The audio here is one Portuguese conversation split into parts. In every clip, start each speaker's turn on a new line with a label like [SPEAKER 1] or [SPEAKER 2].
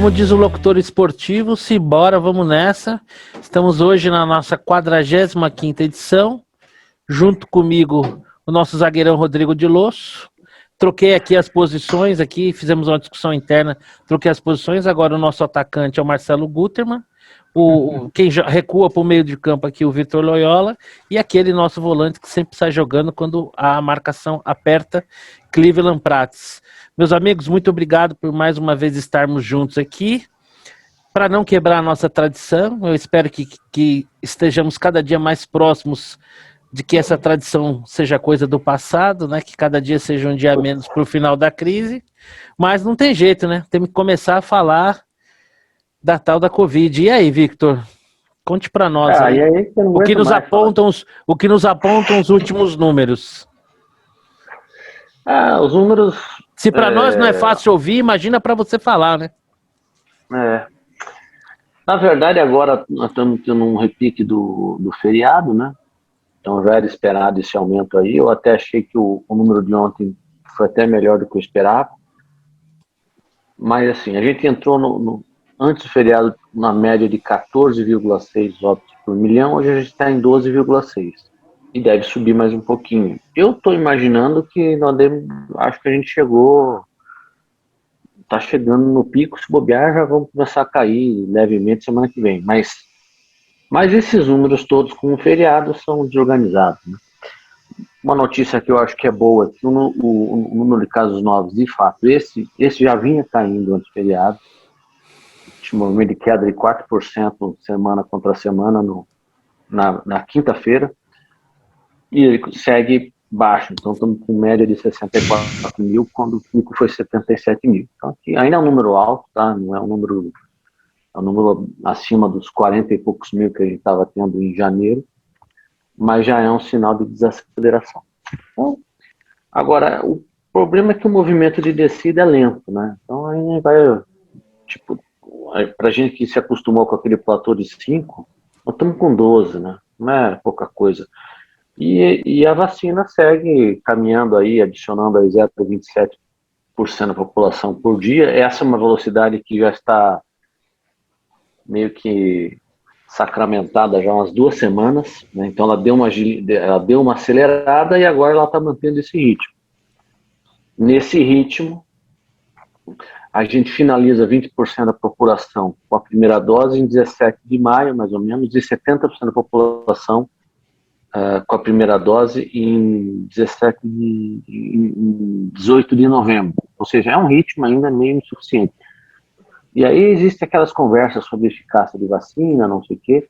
[SPEAKER 1] Como diz o locutor esportivo, simbora, vamos nessa. Estamos hoje na nossa 45ª edição. Junto comigo, o nosso zagueirão Rodrigo de Losso. Troquei aqui as posições, fizemos uma discussão interna, troquei as posições. Agora o nosso atacante é o Marcelo Guterman. Quem recua para o meio de campo aqui, o Vitor Loyola. E aquele nosso volante que sempre sai jogando quando a marcação aperta, Cleveland Prates. Meus amigos, muito obrigado por mais uma vez estarmos juntos aqui. Para não quebrar a nossa tradição, eu espero que estejamos cada dia mais próximos de que essa tradição seja coisa do passado, né? Que cada dia seja um dia menos para o final da crise. Mas não tem jeito, né? Temos que começar a falar da tal da Covid. E aí, Victor? Conte para nós aí, o que nos apontam os últimos números.
[SPEAKER 2] Os números...
[SPEAKER 1] Se para nós não é fácil ouvir, imagina para você falar, né?
[SPEAKER 2] Na verdade, agora nós estamos tendo um repique do feriado, né? Então já era esperado esse aumento aí. Eu até achei que o número de ontem foi até melhor do que eu esperava. Mas assim, a gente entrou antes do feriado na média de 14,6 óbitos por milhão, hoje a gente está em 12,6. E deve subir mais um pouquinho. Eu estou imaginando que acho que a gente está chegando no pico, se bobear já vamos começar a cair levemente semana que vem. Mas esses números todos com o feriado são desorganizados, né? Uma notícia que eu acho que é boa, que o número de casos novos, de fato, esse já vinha caindo antes do feriado. Tinha um movimento de queda de 4% semana contra semana na quinta-feira. E ele segue baixo, então estamos com média de 64 mil, quando o pico foi 77 mil. Então aqui ainda é um número alto, tá? Não é um número... É um número acima dos 40 e poucos mil que a gente estava tendo em janeiro, mas já é um sinal de desaceleração. Então, agora, o problema é que o movimento de descida é lento, né? Então, aí vai, para a gente que se acostumou com aquele platô de 5, nós estamos com 12, né? Não é pouca coisa. E a vacina segue caminhando aí, adicionando aí 0,27% da população por dia. Essa é uma velocidade que já está meio que sacramentada já há umas 2 semanas, né? Então ela deu uma acelerada e agora ela está mantendo esse ritmo. Nesse ritmo, a gente finaliza 20% da população com a primeira dose em 17 de maio, mais ou menos, e 70% da população com a primeira dose em 18 de novembro. Ou seja, é um ritmo ainda meio insuficiente. E aí existem aquelas conversas sobre eficácia de vacina, não sei o quê,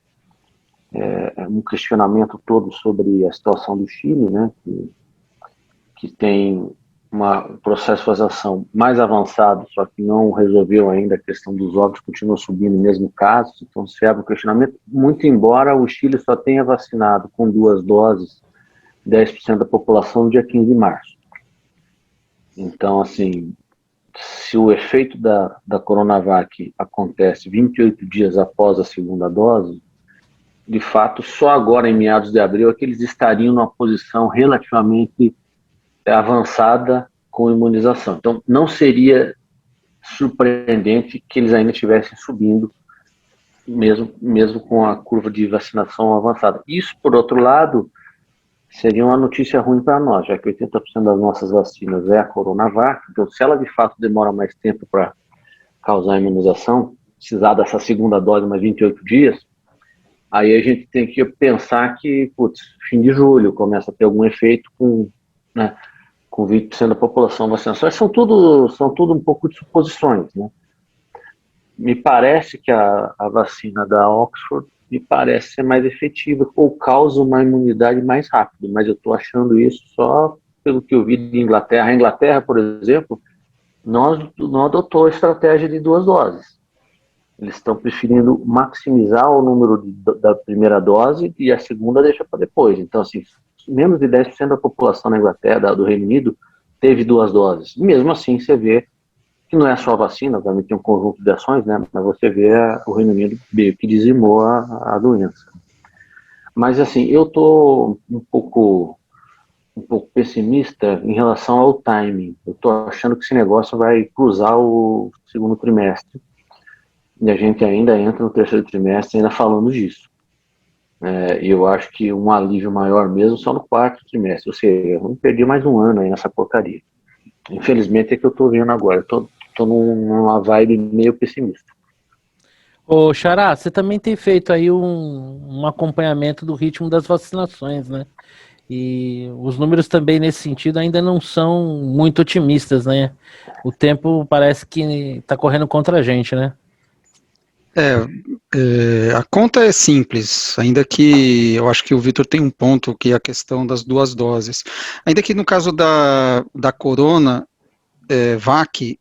[SPEAKER 2] um questionamento todo sobre a situação do Chile, né, que tem um processo de vacinação mais avançado, só que não resolveu ainda a questão dos óbitos, continua subindo no mesmo caso, então se abre um questionamento, muito embora o Chile só tenha vacinado com 2 doses 10% da população no dia 15 de março. Então, assim, se o efeito da Coronavac acontece 28 dias após a segunda dose, de fato, só agora em meados de abril é que eles estariam numa posição relativamente avançada com imunização. Então, não seria surpreendente que eles ainda estivessem subindo, mesmo com a curva de vacinação avançada. Isso, por outro lado, seria uma notícia ruim para nós, já que 80% das nossas vacinas é a Coronavac, então se ela de fato demora mais tempo para causar a imunização, precisar dessa segunda dose mais 28 dias, aí a gente tem que pensar que, fim de julho começa a ter algum efeito com 20% da população vacinada. São tudo um pouco de suposições, né? Me parece que a vacina da Oxford me parece ser mais efetiva ou causa uma imunidade mais rápida, mas eu estou achando isso só pelo que eu vi de Inglaterra. A Inglaterra, por exemplo, não adotou a estratégia de 2 doses. Eles estão preferindo maximizar o número da primeira dose e a segunda deixa para depois. Então, assim, menos de 10% da população na Inglaterra, do Reino Unido, teve 2 doses. Mesmo assim, você vê que não é só a vacina, obviamente tem um conjunto de ações, né? Mas você vê o Reino Unido meio que dizimou a doença. Mas assim, eu estou um pouco pessimista em relação ao timing. Eu estou achando que esse negócio vai cruzar o segundo trimestre. E a gente ainda entra no terceiro trimestre ainda falando disso. E eu acho que um alívio maior mesmo só no quarto trimestre. Ou seja, vamos perder mais um ano aí nessa porcaria. Infelizmente é que eu tô vendo agora. Tô numa vibe meio pessimista.
[SPEAKER 1] Ô, Xará, você também tem feito aí um acompanhamento do ritmo das vacinações, né? E os números também nesse sentido ainda não são muito otimistas, né? O tempo parece que está correndo contra a gente, né?
[SPEAKER 3] A conta é simples, ainda que eu acho que o Vitor tem um ponto, que é a questão das 2 doses. Ainda que no caso da Corona, VAC,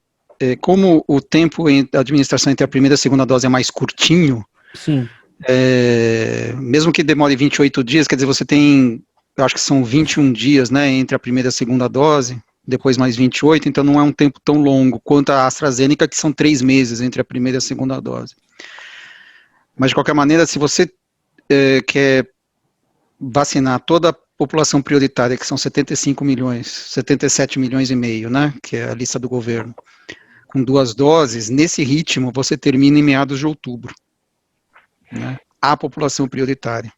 [SPEAKER 3] como o tempo da administração entre a primeira e a segunda dose é mais curtinho,
[SPEAKER 1] Sim.
[SPEAKER 3] mesmo que demore 28 dias, quer dizer, você tem, eu acho que são 21 dias, né, entre a primeira e a segunda dose, depois mais 28, então não é um tempo tão longo quanto a AstraZeneca, que são 3 meses entre a primeira e a segunda dose. Mas, de qualquer maneira, se você quer vacinar toda a população prioritária, que são 75 milhões, 77 milhões e meio, né, que é a lista do governo, com 2 doses, nesse ritmo, você termina em meados de outubro, né, a população prioritária.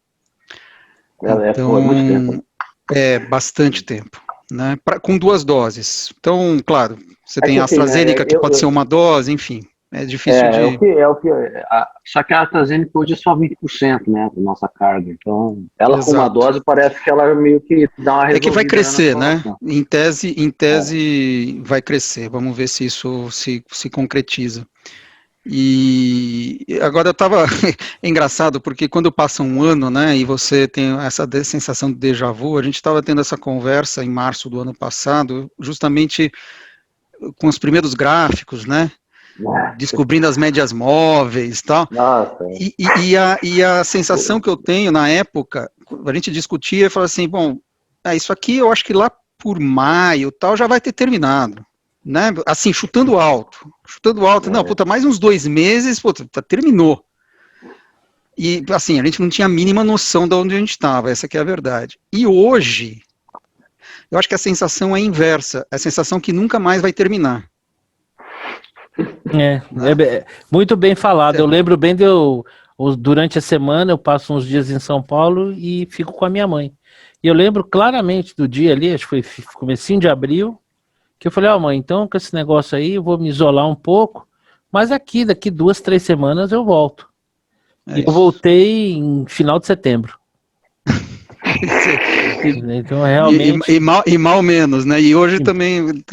[SPEAKER 3] Então,
[SPEAKER 2] muito tempo.
[SPEAKER 3] É bastante tempo, né, com 2 doses. Então, claro, você tem a
[SPEAKER 2] assim,
[SPEAKER 3] AstraZeneca, que pode ser uma dose, enfim, é difícil de...
[SPEAKER 2] Só que a AstraZeneca hoje é só 20%, né, da nossa carga. Então, ela com uma
[SPEAKER 3] Exato.
[SPEAKER 2] dose parece que ela meio que dá uma resolvida.
[SPEAKER 3] É que vai crescer, né? Em tese vai crescer. Vamos ver se isso se concretiza. E agora eu estava engraçado, porque quando passa um ano, né, e você tem essa sensação de déjà vu, a gente estava tendo essa conversa em março do ano passado, justamente com os primeiros gráficos, né, descobrindo as médias móveis e tal.
[SPEAKER 2] Nossa.
[SPEAKER 3] E a sensação que eu tenho na época, a gente discutia e falava assim, bom, isso aqui eu acho que lá por maio tal já vai ter terminado, né? Assim, chutando alto, não, puta, mais uns 2 meses, puta, terminou. E assim, a gente não tinha a mínima noção de onde a gente estava, essa que é a verdade. E hoje, eu acho que a sensação é inversa, a sensação que nunca mais vai terminar.
[SPEAKER 1] Muito bem falado. Eu lembro bem durante a semana eu passo uns dias em São Paulo e fico com a minha mãe. E eu lembro claramente do dia ali, acho que foi comecinho de abril, que eu falei, mãe, então com esse negócio aí eu vou me isolar um pouco, mas daqui 2, 3 semanas eu volto. E eu voltei em final de setembro. Então, realmente...
[SPEAKER 3] e mal menos, né? E hoje também.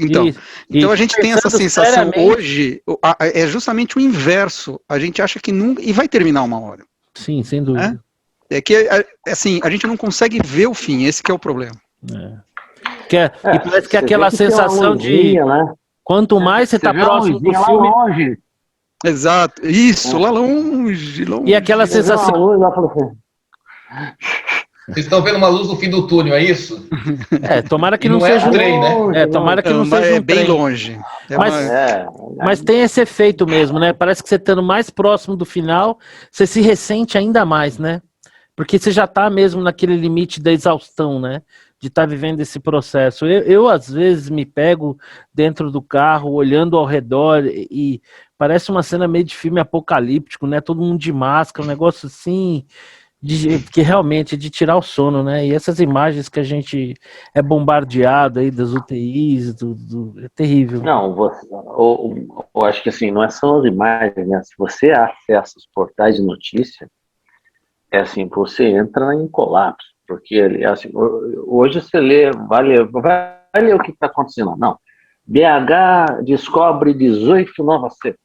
[SPEAKER 3] Então a gente tem essa sensação hoje, é justamente o inverso. A gente acha que nunca. E vai terminar uma hora.
[SPEAKER 1] Sim, sem dúvida.
[SPEAKER 3] É que, assim, a gente não consegue ver o fim, esse que é o problema.
[SPEAKER 1] E parece que é aquela sensação de. Né? Quanto mais você está próximo do filme.
[SPEAKER 2] Longe.
[SPEAKER 3] Exato, isso, lá longe.
[SPEAKER 1] E aquela sensação.
[SPEAKER 4] Vocês estão vendo uma luz no fim do túnel, é isso?
[SPEAKER 1] Tomara que não seja
[SPEAKER 4] um trem, né?
[SPEAKER 1] Tomara que não seja um
[SPEAKER 3] bem
[SPEAKER 1] trem.
[SPEAKER 3] longe.
[SPEAKER 1] Mas tem esse efeito mesmo, né? Parece que você estando mais próximo do final, você se ressente ainda mais, né? Porque você já está mesmo naquele limite da exaustão, né? De estar vivendo esse processo. Eu, às vezes, me pego dentro do carro, olhando ao redor, e parece uma cena meio de filme apocalíptico, né? Todo mundo de máscara, um negócio assim... que realmente é de tirar o sono, né? E essas imagens que a gente é bombardeado aí das UTIs, é terrível.
[SPEAKER 2] Não, eu acho que assim, não é só as imagens, né? Se você acessa os portais de notícia, assim, você entra em colapso, porque assim, hoje você vai ler o que está acontecendo. Não, BH descobre 18 novas cepas.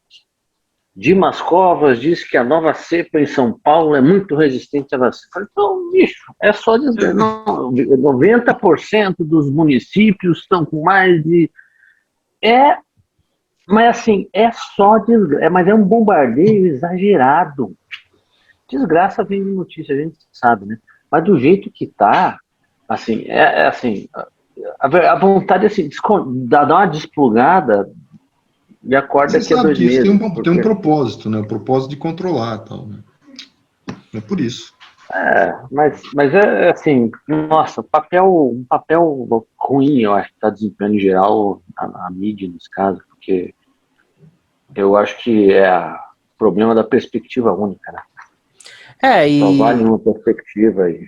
[SPEAKER 2] Dimas Covas diz que a nova cepa em São Paulo é muito resistente à vacina. Então, bicho, é só dizer, 90% dos municípios estão com mais de... Mas assim, mas é um bombardeio exagerado. Desgraça vem de notícia, a gente sabe, né? Mas do jeito que tá, assim, assim, a vontade assim, dar uma desplugada e acorda daqui a 2 meses.
[SPEAKER 5] Tem um propósito, né? O propósito de controlar tal, né? É por isso.
[SPEAKER 2] Mas é assim, nossa, um papel ruim, eu acho que está desempenhando em geral a mídia nesse caso, porque eu acho que problema da perspectiva única, né?
[SPEAKER 1] E...
[SPEAKER 2] Só vale uma perspectiva e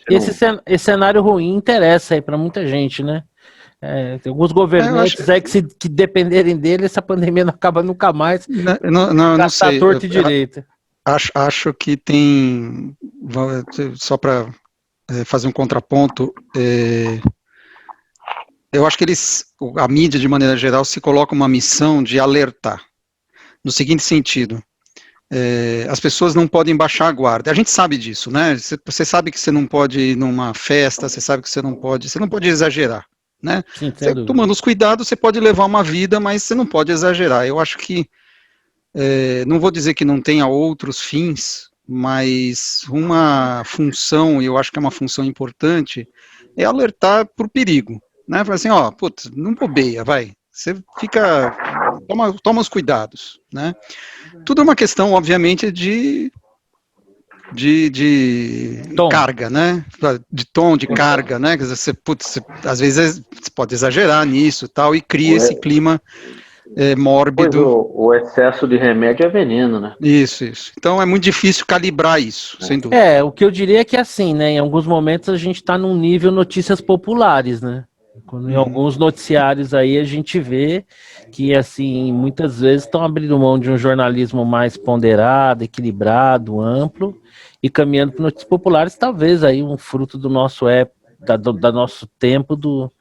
[SPEAKER 1] esse cenário ruim interessa aí para muita gente, né? Tem alguns governantes aí que dependerem dele, essa pandemia não acaba nunca mais.
[SPEAKER 3] Não sei.
[SPEAKER 1] Torto e direita.
[SPEAKER 3] Acho que tem, só para fazer um contraponto, eu acho que a mídia, de maneira geral, se coloca uma missão de alertar, no seguinte sentido: as pessoas não podem baixar a guarda. A gente sabe disso, né? Você sabe que você não pode ir numa festa, você sabe que você não pode exagerar, né?
[SPEAKER 1] Sim,
[SPEAKER 3] você, tomando os cuidados, você pode levar uma vida, mas você não pode exagerar. Eu acho que, não vou dizer que não tenha outros fins, mas uma função, e eu acho que é uma função importante, é alertar para o perigo, né? Falar assim, putz, não bobeia, vai. Você toma os cuidados, né? Tudo é uma questão, obviamente, de carga, né? De tom, de carga, né? Quer dizer, às vezes você pode exagerar nisso e tal, e cria esse clima mórbido.
[SPEAKER 2] Pois o excesso de remédio é veneno, né?
[SPEAKER 3] Isso. Então é muito difícil calibrar isso, sem dúvida.
[SPEAKER 1] O que eu diria é que assim, né? Em alguns momentos a gente está num nível notícias populares, né? Quando em alguns noticiários aí a gente vê que, assim, muitas vezes estão abrindo mão de um jornalismo mais ponderado, equilibrado, amplo, e caminhando para notícias populares, talvez aí um fruto do nosso da nosso tempo do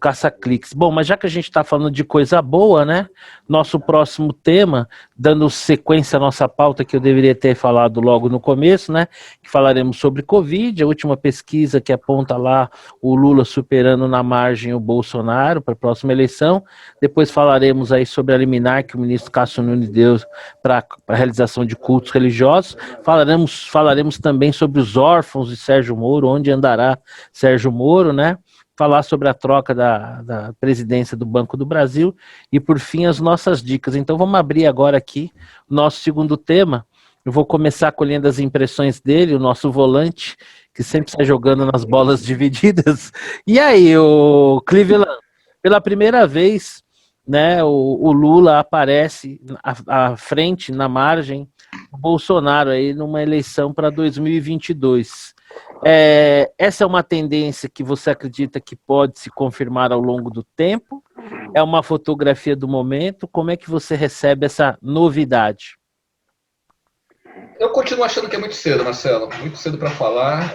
[SPEAKER 1] caça-cliques. Bom, mas já que a gente está falando de coisa boa, né? Nosso próximo tema, dando sequência à nossa pauta, que eu deveria ter falado logo no começo, né? Que falaremos sobre Covid, a última pesquisa que aponta lá o Lula superando na margem o Bolsonaro para a próxima eleição. Depois falaremos aí sobre a liminar que o ministro Cássio Nunes deu para a realização de cultos religiosos. Falaremos também sobre os órfãos de Sérgio Moro, onde andará Sérgio Moro, né? Falar sobre a troca da presidência do Banco do Brasil e, por fim, as nossas dicas. Então, vamos abrir agora aqui o nosso segundo tema. Eu vou começar colhendo as impressões dele, o nosso volante, que sempre sai jogando nas bolas divididas. E aí, o Cleveland, pela primeira vez, né, o Lula aparece à frente, na margem, do Bolsonaro aí numa eleição para 2022. Essa é uma tendência que você acredita que pode se confirmar ao longo do tempo? É uma fotografia do momento? Como é que você recebe essa novidade?
[SPEAKER 4] Eu continuo achando que é muito cedo, Marcelo. Muito cedo para falar.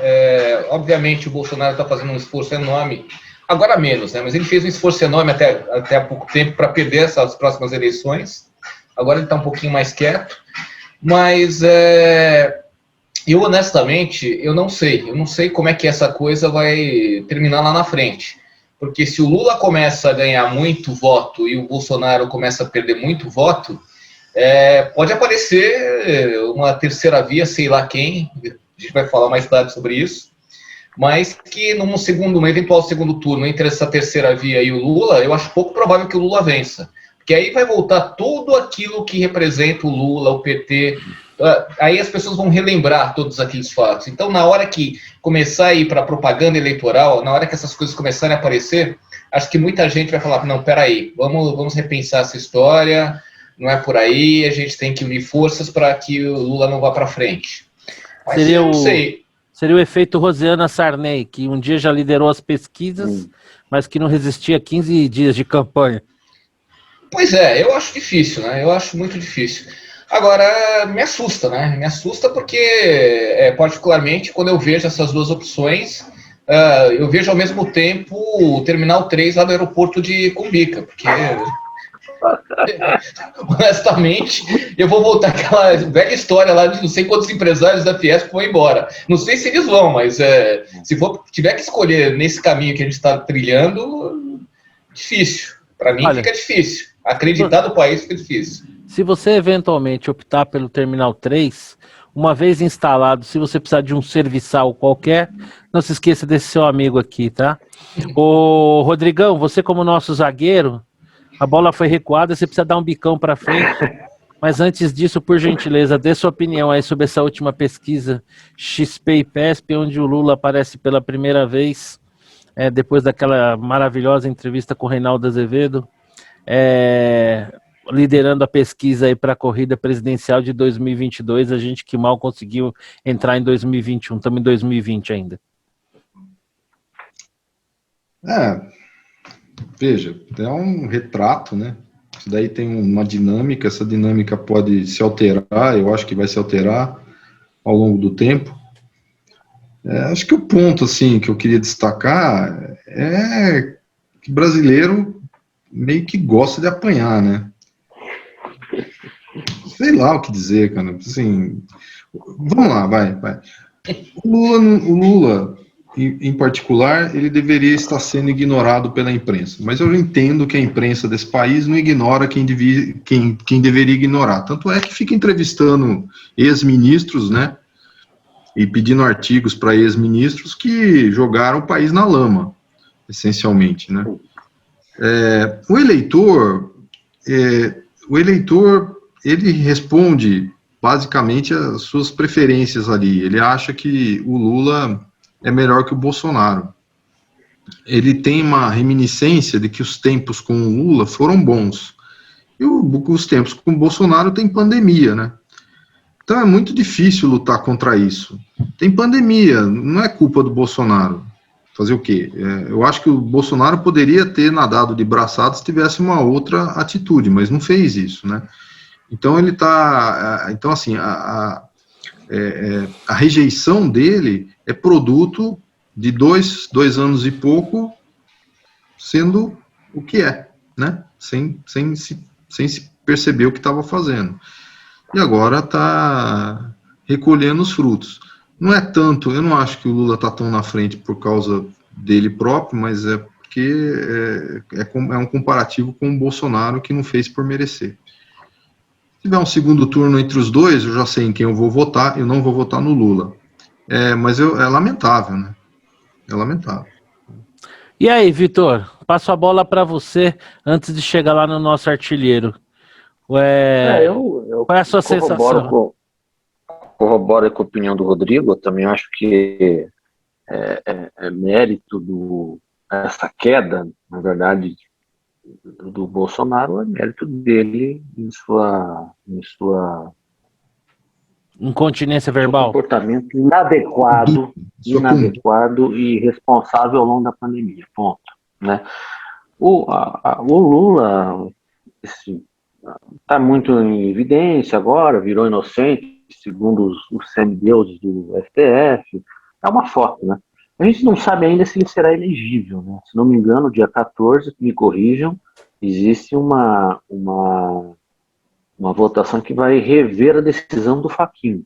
[SPEAKER 4] Obviamente o Bolsonaro está fazendo um esforço enorme, agora menos, né? Mas ele fez um esforço enorme até há pouco tempo para perder essas próximas eleições. Agora ele está um pouquinho mais quieto. Mas eu, honestamente, eu não sei como é que essa coisa vai terminar lá na frente. Porque se o Lula começa a ganhar muito voto e o Bolsonaro começa a perder muito voto, pode aparecer uma terceira via, sei lá quem, a gente vai falar mais tarde sobre isso, mas que num eventual segundo turno entre essa terceira via e o Lula, eu acho pouco provável que o Lula vença. Porque aí vai voltar tudo aquilo que representa o Lula, o PT. Aí as pessoas vão relembrar todos aqueles fatos. Então, na hora que começar a ir para a propaganda eleitoral, na hora que essas coisas começarem a aparecer, acho que muita gente vai falar, não, peraí, vamos repensar essa história, não é por aí, a gente tem que unir forças para que o Lula não vá para frente. Mas eu não sei.
[SPEAKER 1] Seria o efeito Rosiana Sarney, que um dia já liderou as pesquisas, mas que não resistia a 15 dias de campanha.
[SPEAKER 4] Pois é, eu acho difícil, né? Eu acho muito difícil. Agora, me assusta, né? Me assusta porque, particularmente, quando eu vejo essas duas opções, eu vejo ao mesmo tempo o Terminal 3 lá do aeroporto de Cumbica, porque, honestamente, eu vou voltar àquela velha história lá de não sei quantos empresários da Fiesp vão embora. Não sei se eles vão, mas se tiver que escolher nesse caminho que a gente está trilhando, difícil. Para mim fica difícil. Acreditar no país fica difícil.
[SPEAKER 1] Se você eventualmente optar pelo Terminal 3, uma vez instalado, se você precisar de um serviçal qualquer, não se esqueça desse seu amigo aqui, tá? Ô, Rodrigão, você como nosso zagueiro, a bola foi recuada, você precisa dar um bicão para frente. Mas antes disso, por gentileza, dê sua opinião aí sobre essa última pesquisa XP e PESP, onde o Lula aparece pela primeira vez, depois daquela maravilhosa entrevista com o Reinaldo Azevedo. liderando a pesquisa aí para a corrida presidencial de 2022, a gente que mal conseguiu entrar em 2021, estamos em 2020 ainda.
[SPEAKER 5] Veja, é um retrato, né? Isso daí tem uma dinâmica, essa dinâmica pode se alterar, eu acho que vai se alterar ao longo do tempo. Acho que o ponto, assim, que eu queria destacar é que brasileiro meio que gosta de apanhar, né? Sei lá o que dizer, cara. Assim, vamos lá, vai. O Lula, em particular, ele deveria estar sendo ignorado pela imprensa. Mas eu entendo que a imprensa desse país não ignora quem deveria ignorar. Tanto é que fica entrevistando ex-ministros, né? E pedindo artigos para ex-ministros que jogaram o país na lama, essencialmente, né? O eleitor, ele responde basicamente as suas preferências ali. Ele acha que o Lula é melhor que o Bolsonaro. Ele tem uma reminiscência de que os tempos com o Lula foram bons. E os tempos com o Bolsonaro tem pandemia, né? Então é muito difícil lutar contra isso. Tem pandemia, não é culpa do Bolsonaro. Fazer o quê? Eu acho que o Bolsonaro poderia ter nadado de braçada se tivesse uma outra atitude, mas não fez isso, né? Então ele está, então assim, a rejeição dele é produto de dois anos e pouco sendo o que é, né? Sem se perceber o que estava fazendo. E agora está recolhendo os frutos. Não é tanto, eu não acho que o Lula está tão na frente por causa dele próprio, mas é porque é um comparativo com o Bolsonaro que não fez por merecer. Se tiver um segundo turno entre os dois, eu já sei em quem eu vou votar, eu não vou votar no Lula. Mas é lamentável, né? É lamentável.
[SPEAKER 1] E aí, Vitor, passo a bola para você antes de chegar lá no nosso artilheiro. Qual é a sua sensação?
[SPEAKER 2] Corroboro com a opinião do Rodrigo. Eu também acho que é mérito essa queda, na verdade, do Bolsonaro, é mérito dele em sua
[SPEAKER 1] Incontinência verbal.
[SPEAKER 2] Comportamento inadequado e irresponsável ao longo da pandemia. Ponto. Né? O Lula está muito em evidência agora, virou inocente, segundo os semideuses do STF. É uma foto, né? A gente não sabe ainda se ele será elegível, né? Se não me engano, dia 14, me corrijam, existe uma votação que vai rever a decisão do Fachin.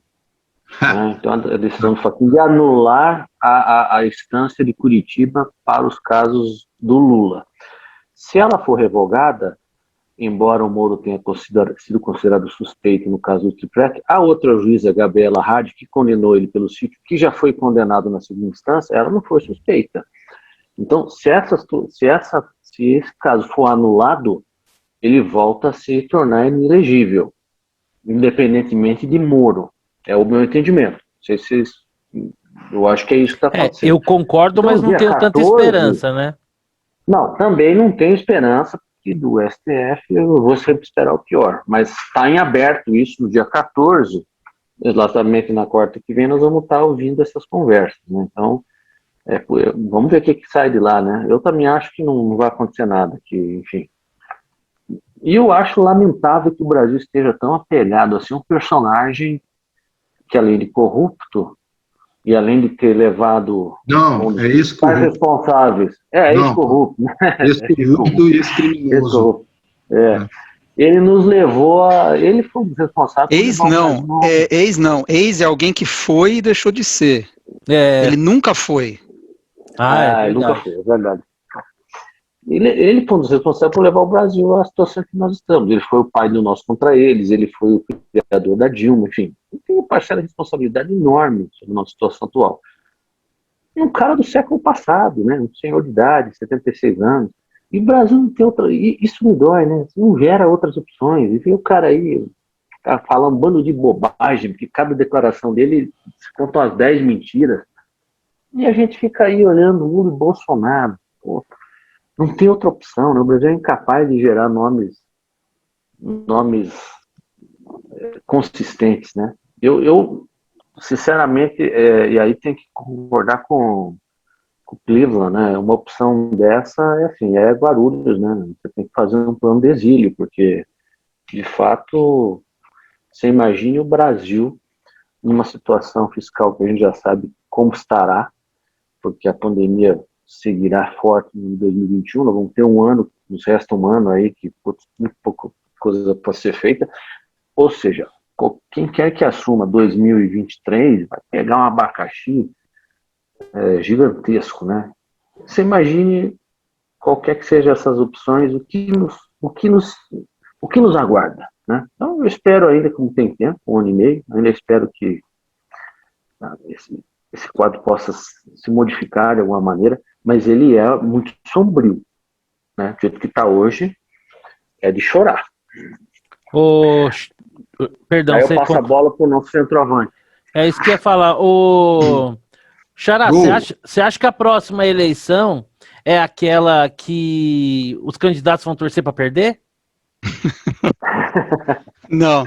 [SPEAKER 2] Né? Então, a decisão do Fachin de anular a instância de Curitiba para os casos do Lula. Se ela for revogada, embora o Moro tenha sido considerado suspeito no caso do Triplec, a outra juíza, Gabriela Hadi, que condenou ele pelo sítio, que já foi condenado na segunda instância, ela não foi suspeita. Então, se esse caso for anulado, ele volta a se tornar inelegível, independentemente de Moro. É o meu entendimento. Eu acho que é isso que está acontecendo.
[SPEAKER 1] Eu concordo, então, mas não tenho 14, tanta esperança, né?
[SPEAKER 2] Não, também não tenho esperança, porque do STF eu vou sempre esperar o pior. Mas está em aberto isso no dia 14, exatamente na quarta que vem, nós vamos estar ouvindo essas conversas. Né? Então, vamos ver o que sai de lá, né? Eu também acho que não vai acontecer nada, enfim. E eu acho lamentável que o Brasil esteja tão apegado assim, um personagem que, além de corrupto, e além de ter levado...
[SPEAKER 5] Não, é ex-corrupto.
[SPEAKER 2] Responsáveis. Ex-corrupto.
[SPEAKER 5] Ex-corrupto e ex-criminoso.
[SPEAKER 2] Ele nos levou a... Ele foi o responsável...
[SPEAKER 3] Ex é alguém que foi e deixou de ser. Ele nunca foi.
[SPEAKER 2] Ele nunca foi, é verdade. Ele foi um dos responsáveis por levar o Brasil à situação que nós estamos. Ele foi o pai do Nós Contra Eles, ele foi o criador da Dilma, enfim. Ele tem uma parcela de responsabilidade enorme sobre a nossa situação atual. E um cara do século passado, né? Um senhor de idade, 76 anos. E o Brasil não tem outra... E isso me dói, né? Não gera outras opções. E vem o cara aí falar um bando de bobagem, porque cada declaração dele conta umas 10 mentiras. E a gente fica aí olhando o Lula e Bolsonaro. Pô. Não tem outra opção, né? O Brasil é incapaz de gerar nomes nomes consistentes, né? Eu sinceramente, e aí tem que concordar com o Cleveland, né? Uma opção dessa é assim, é Guarulhos, né? Você tem que fazer um plano de exílio, porque de fato você imagine o Brasil numa situação fiscal que a gente já sabe como estará, porque a pandemia seguirá forte em 2021, nós vamos ter um ano, nos resta um ano aí que muito pouca coisa pode ser feita, ou seja, quem quer que assuma 2023 vai pegar um abacaxi gigantesco, né? Você imagine qualquer que seja essas opções, o que nos aguarda, né? Então eu espero ainda, como tem tempo, um ano e meio, ainda espero que esse quadro possa se modificar de alguma maneira, mas ele é muito sombrio, né? Do jeito que está hoje, é de chorar.
[SPEAKER 1] Perdão,
[SPEAKER 2] aí eu passo a bola para o nosso centroavante.
[SPEAKER 1] É isso que eu ia falar. Xará, você acha que a próxima eleição é aquela que os candidatos vão torcer para perder?
[SPEAKER 3] Não,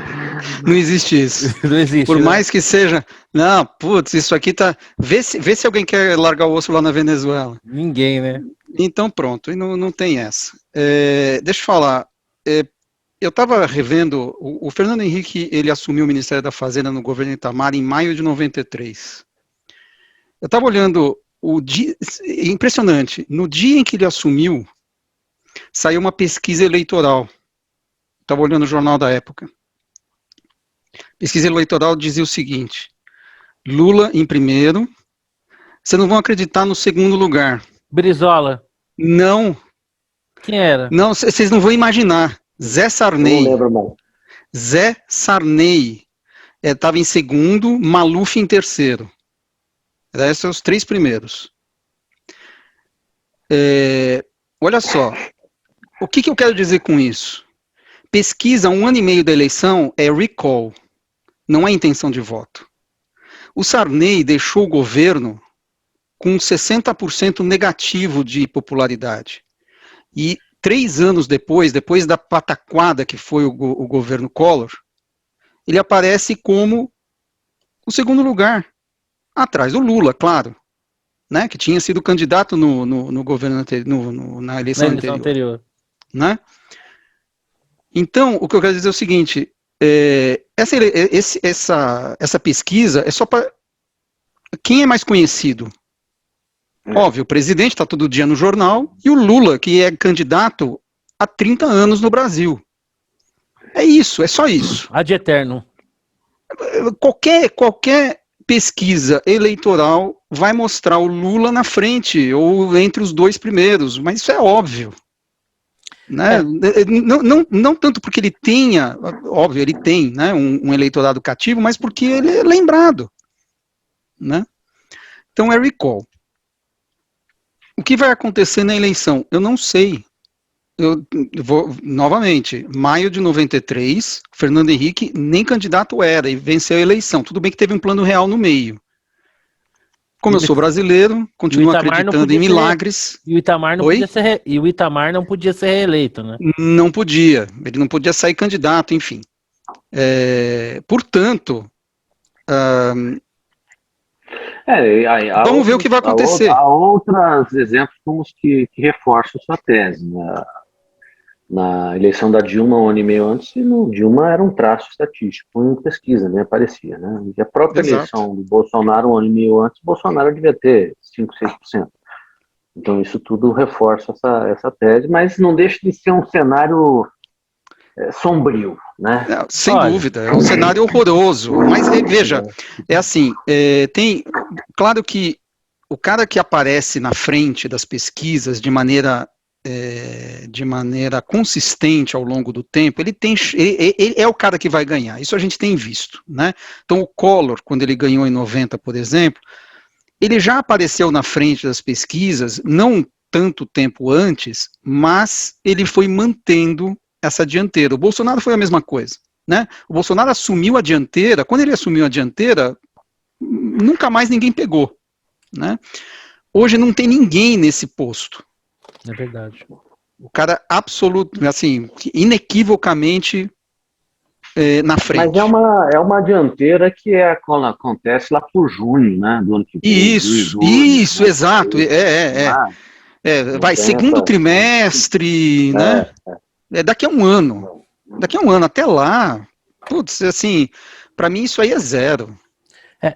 [SPEAKER 3] não existe isso.
[SPEAKER 1] Não existe.
[SPEAKER 3] Por
[SPEAKER 1] né?
[SPEAKER 3] mais que seja, não, putz, isso aqui tá. Vê se alguém quer largar o osso lá na Venezuela.
[SPEAKER 1] Ninguém, né?
[SPEAKER 3] Então pronto, e não tem essa. Deixa eu falar. Eu estava revendo, o Fernando Henrique, ele assumiu o Ministério da Fazenda no governo Itamar em maio de 93. Eu estava olhando o dia, impressionante, no dia em que ele assumiu, saiu uma pesquisa eleitoral. Estava olhando o jornal da época. Pesquisa eleitoral dizia o seguinte: Lula em primeiro, vocês não vão acreditar no segundo lugar.
[SPEAKER 1] Brizola.
[SPEAKER 3] Não.
[SPEAKER 1] Quem era?
[SPEAKER 3] Não, vocês não vão imaginar. Zé Sarney.
[SPEAKER 2] Não lembro mais.
[SPEAKER 3] Zé Sarney estava em segundo, Maluf em terceiro. Esses são os três primeiros. Olha só, o que eu quero dizer com isso? Pesquisa 1 ano e meio da eleição é recall, não é intenção de voto. O Sarney deixou o governo com 60% negativo de popularidade. E 3 anos depois da pataquada que foi o governo Collor, ele aparece como o segundo lugar, atrás do Lula, claro, né, que tinha sido candidato no governo na eleição anterior. Né? Então, o que eu quero dizer é o seguinte, essa pesquisa é só para quem é mais conhecido. Óbvio, o presidente está todo dia no jornal, e o Lula, que é candidato há 30 anos no Brasil. É isso, é só isso.
[SPEAKER 1] Ad eterno.
[SPEAKER 3] Qualquer pesquisa eleitoral vai mostrar o Lula na frente, ou entre os dois primeiros, mas isso é óbvio. Né? Não tanto porque ele tenha, óbvio, ele tem, né, um eleitorado cativo, mas porque ele é lembrado. Né? Então é recall. O que vai acontecer na eleição? Eu não sei. Eu vou, novamente, maio de 93, Fernando Henrique nem candidato era e venceu a eleição. Tudo bem que teve um plano real no meio. Como eu sou brasileiro, continuo acreditando em milagres.
[SPEAKER 1] E o Itamar não podia ser reeleito, né?
[SPEAKER 3] Não podia. Ele não podia sair candidato, enfim. Portanto, vamos ver o que vai acontecer.
[SPEAKER 2] Há outros exemplos como os que reforçam sua tese. Na eleição da Dilma, um ano e meio antes, Dilma era um traço estatístico em pesquisa, nem aparecia. Né? E a própria eleição do Bolsonaro, um ano e meio antes, Bolsonaro devia ter 5%, 6%. Então isso tudo reforça essa tese, mas não deixa de ser um cenário sombrio, né?
[SPEAKER 3] Não, sem dúvida, é um cenário horroroso, mas veja, é assim, claro que o cara que aparece na frente das pesquisas de maneira consistente ao longo do tempo, ele é o cara que vai ganhar, isso a gente tem visto, né? Então o Collor, quando ele ganhou em 90, por exemplo, ele já apareceu na frente das pesquisas, não tanto tempo antes, mas ele foi mantendo essa dianteira. O Bolsonaro foi a mesma coisa, né? O Bolsonaro assumiu a dianteira, quando ele assumiu a dianteira, nunca mais ninguém pegou, né? Hoje não tem ninguém nesse posto.
[SPEAKER 1] É verdade.
[SPEAKER 3] O cara absoluto, assim, inequivocamente na frente.
[SPEAKER 2] Mas é uma dianteira que quando acontece lá por junho, né? Do ano que vem.
[SPEAKER 3] Isso,
[SPEAKER 2] julho, né?
[SPEAKER 3] exato. Vai
[SPEAKER 2] tem
[SPEAKER 3] segundo
[SPEAKER 2] essa.
[SPEAKER 3] trimestre, né? Daqui a um ano. Daqui a um ano, até lá, putz, assim, para mim isso aí é zero.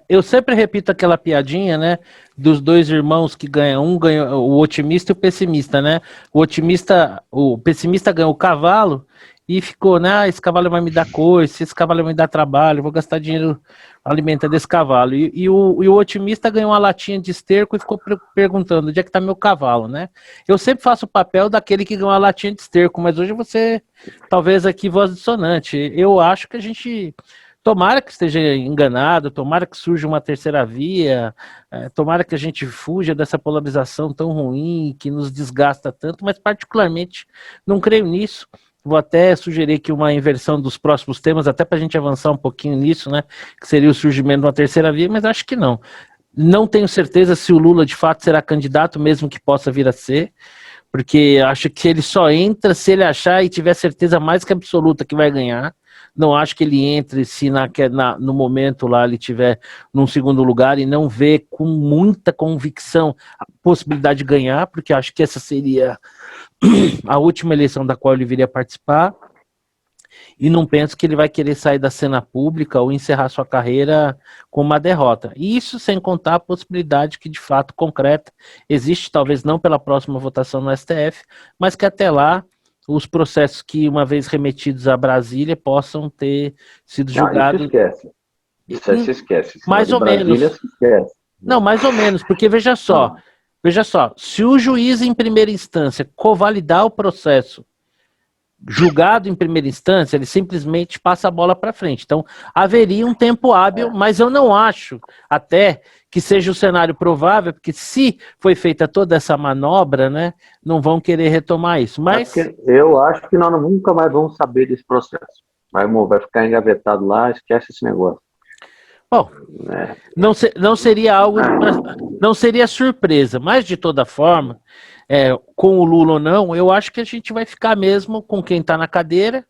[SPEAKER 1] Eu sempre repito aquela piadinha, né, dos dois irmãos que ganham, um ganha o otimista e o pessimista, né? O pessimista ganhou o cavalo e ficou, né, esse cavalo vai me dar coice, esse cavalo vai me dar trabalho, vou gastar dinheiro alimentando esse cavalo. E o otimista ganhou uma latinha de esterco e ficou perguntando, onde é que tá meu cavalo, né? Eu sempre faço o papel daquele que ganhou uma latinha de esterco, mas hoje você, talvez aqui, voz dissonante. Eu acho que a gente... Tomara que esteja enganado, tomara que surja uma terceira via, tomara que a gente fuja dessa polarização tão ruim, que nos desgasta tanto, mas particularmente não creio nisso. Vou até sugerir que uma inversão dos próximos temas, até para a gente avançar um pouquinho nisso, né? Que seria o surgimento de uma terceira via, mas acho que não. Não tenho certeza se o Lula de fato será candidato, mesmo que possa vir a ser, porque acho que ele só entra se ele achar e tiver certeza mais que absoluta que vai ganhar. Não acho que ele entre se no momento lá ele tiver num segundo lugar e não vê com muita convicção a possibilidade de ganhar, porque acho que essa seria a última eleição da qual ele viria participar, e não penso que ele vai querer sair da cena pública ou encerrar sua carreira com uma derrota. E isso sem contar a possibilidade que de fato concreta existe, talvez não pela próxima votação no STF, mas que até lá os processos que, uma vez remetidos a Brasília, possam ter sido julgados.
[SPEAKER 2] Isso esquece. Isso aí se esquece.
[SPEAKER 1] Mais ou
[SPEAKER 2] Brasília,
[SPEAKER 1] menos.
[SPEAKER 2] Se esquece.
[SPEAKER 1] Não, mais ou menos, porque veja só, se o juiz em primeira instância covalidar o processo julgado em primeira instância, ele simplesmente passa a bola para frente. Então, haveria um tempo hábil, mas eu não acho até que seja o cenário provável, porque se foi feita toda essa manobra, né, não vão querer retomar isso. Mas
[SPEAKER 2] eu acho que nós nunca mais vamos saber desse processo. Vai
[SPEAKER 1] ficar
[SPEAKER 2] engavetado lá, esquece esse negócio.
[SPEAKER 1] Bom, não seria algo, não seria surpresa, mas de toda forma, com o Lula ou não, eu acho que a gente vai ficar mesmo com quem está na cadeira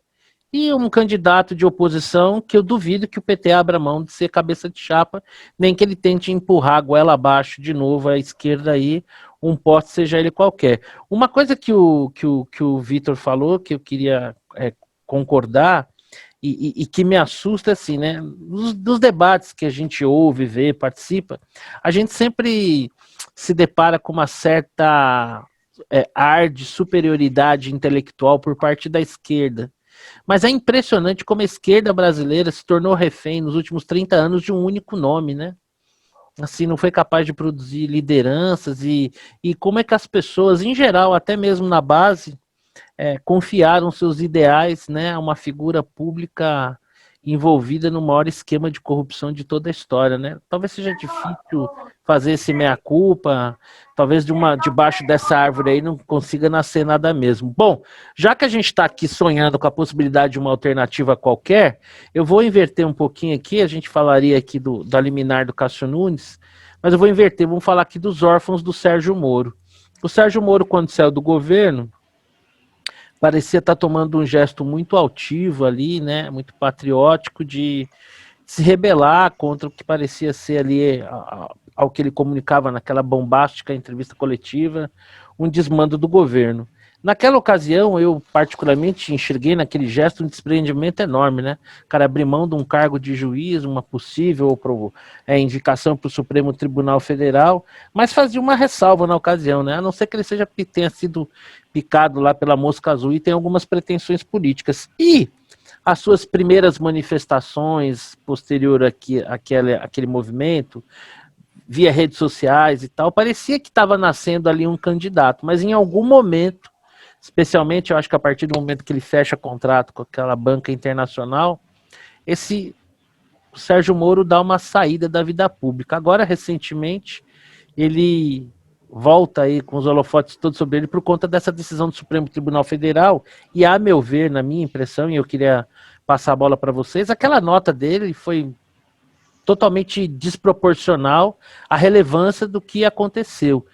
[SPEAKER 1] e um candidato de oposição que eu duvido que o PT abra mão de ser cabeça de chapa, nem que ele tente empurrar a goela abaixo de novo à esquerda aí, um poste seja ele qualquer. Uma coisa que o Vitor falou, que eu queria concordar, e que me assusta, assim, né? Dos debates que a gente ouve, vê, participa, a gente sempre se depara com uma certa ar de superioridade intelectual por parte da esquerda. Mas é impressionante como a esquerda brasileira se tornou refém nos últimos 30 anos de um único nome, né? Assim, não foi capaz de produzir lideranças e como é que as pessoas, em geral, até mesmo na base, confiaram seus ideais, né, a uma figura pública envolvida no maior esquema de corrupção de toda a história, né? Talvez seja difícil fazer esse meia-culpa, talvez debaixo dessa árvore aí não consiga nascer nada mesmo. Bom, já que a gente está aqui sonhando com a possibilidade de uma alternativa qualquer, eu vou inverter um pouquinho aqui, a gente falaria aqui da liminar do Cássio Nunes, mas eu vou inverter, vamos falar aqui dos órfãos do Sérgio Moro. O Sérgio Moro, quando saiu do governo, parecia estar tomando um gesto muito altivo ali, né, muito patriótico, de se rebelar contra o que parecia ser ali, ao que ele comunicava naquela bombástica entrevista coletiva, um desmando do governo. Naquela ocasião, eu particularmente enxerguei naquele gesto um desprendimento enorme, né? O cara abrir mão de um cargo de juiz, uma possível indicação para o Supremo Tribunal Federal, mas fazia uma ressalva na ocasião, né? A não ser que ele tenha sido picado lá pela mosca azul e tem algumas pretensões políticas. E as suas primeiras manifestações posterior àquele movimento, via redes sociais e tal, parecia que estava nascendo ali um candidato, mas em algum momento, especialmente eu acho que a partir do momento que ele fecha contrato com aquela banca internacional, o Sérgio Moro dá uma saída da vida pública. Agora, recentemente, ele volta aí com os holofotes todos sobre ele por conta dessa decisão do Supremo Tribunal Federal, e a meu ver, na minha impressão, e eu queria passar a bola para vocês, aquela nota dele foi totalmente desproporcional à relevância do que aconteceu.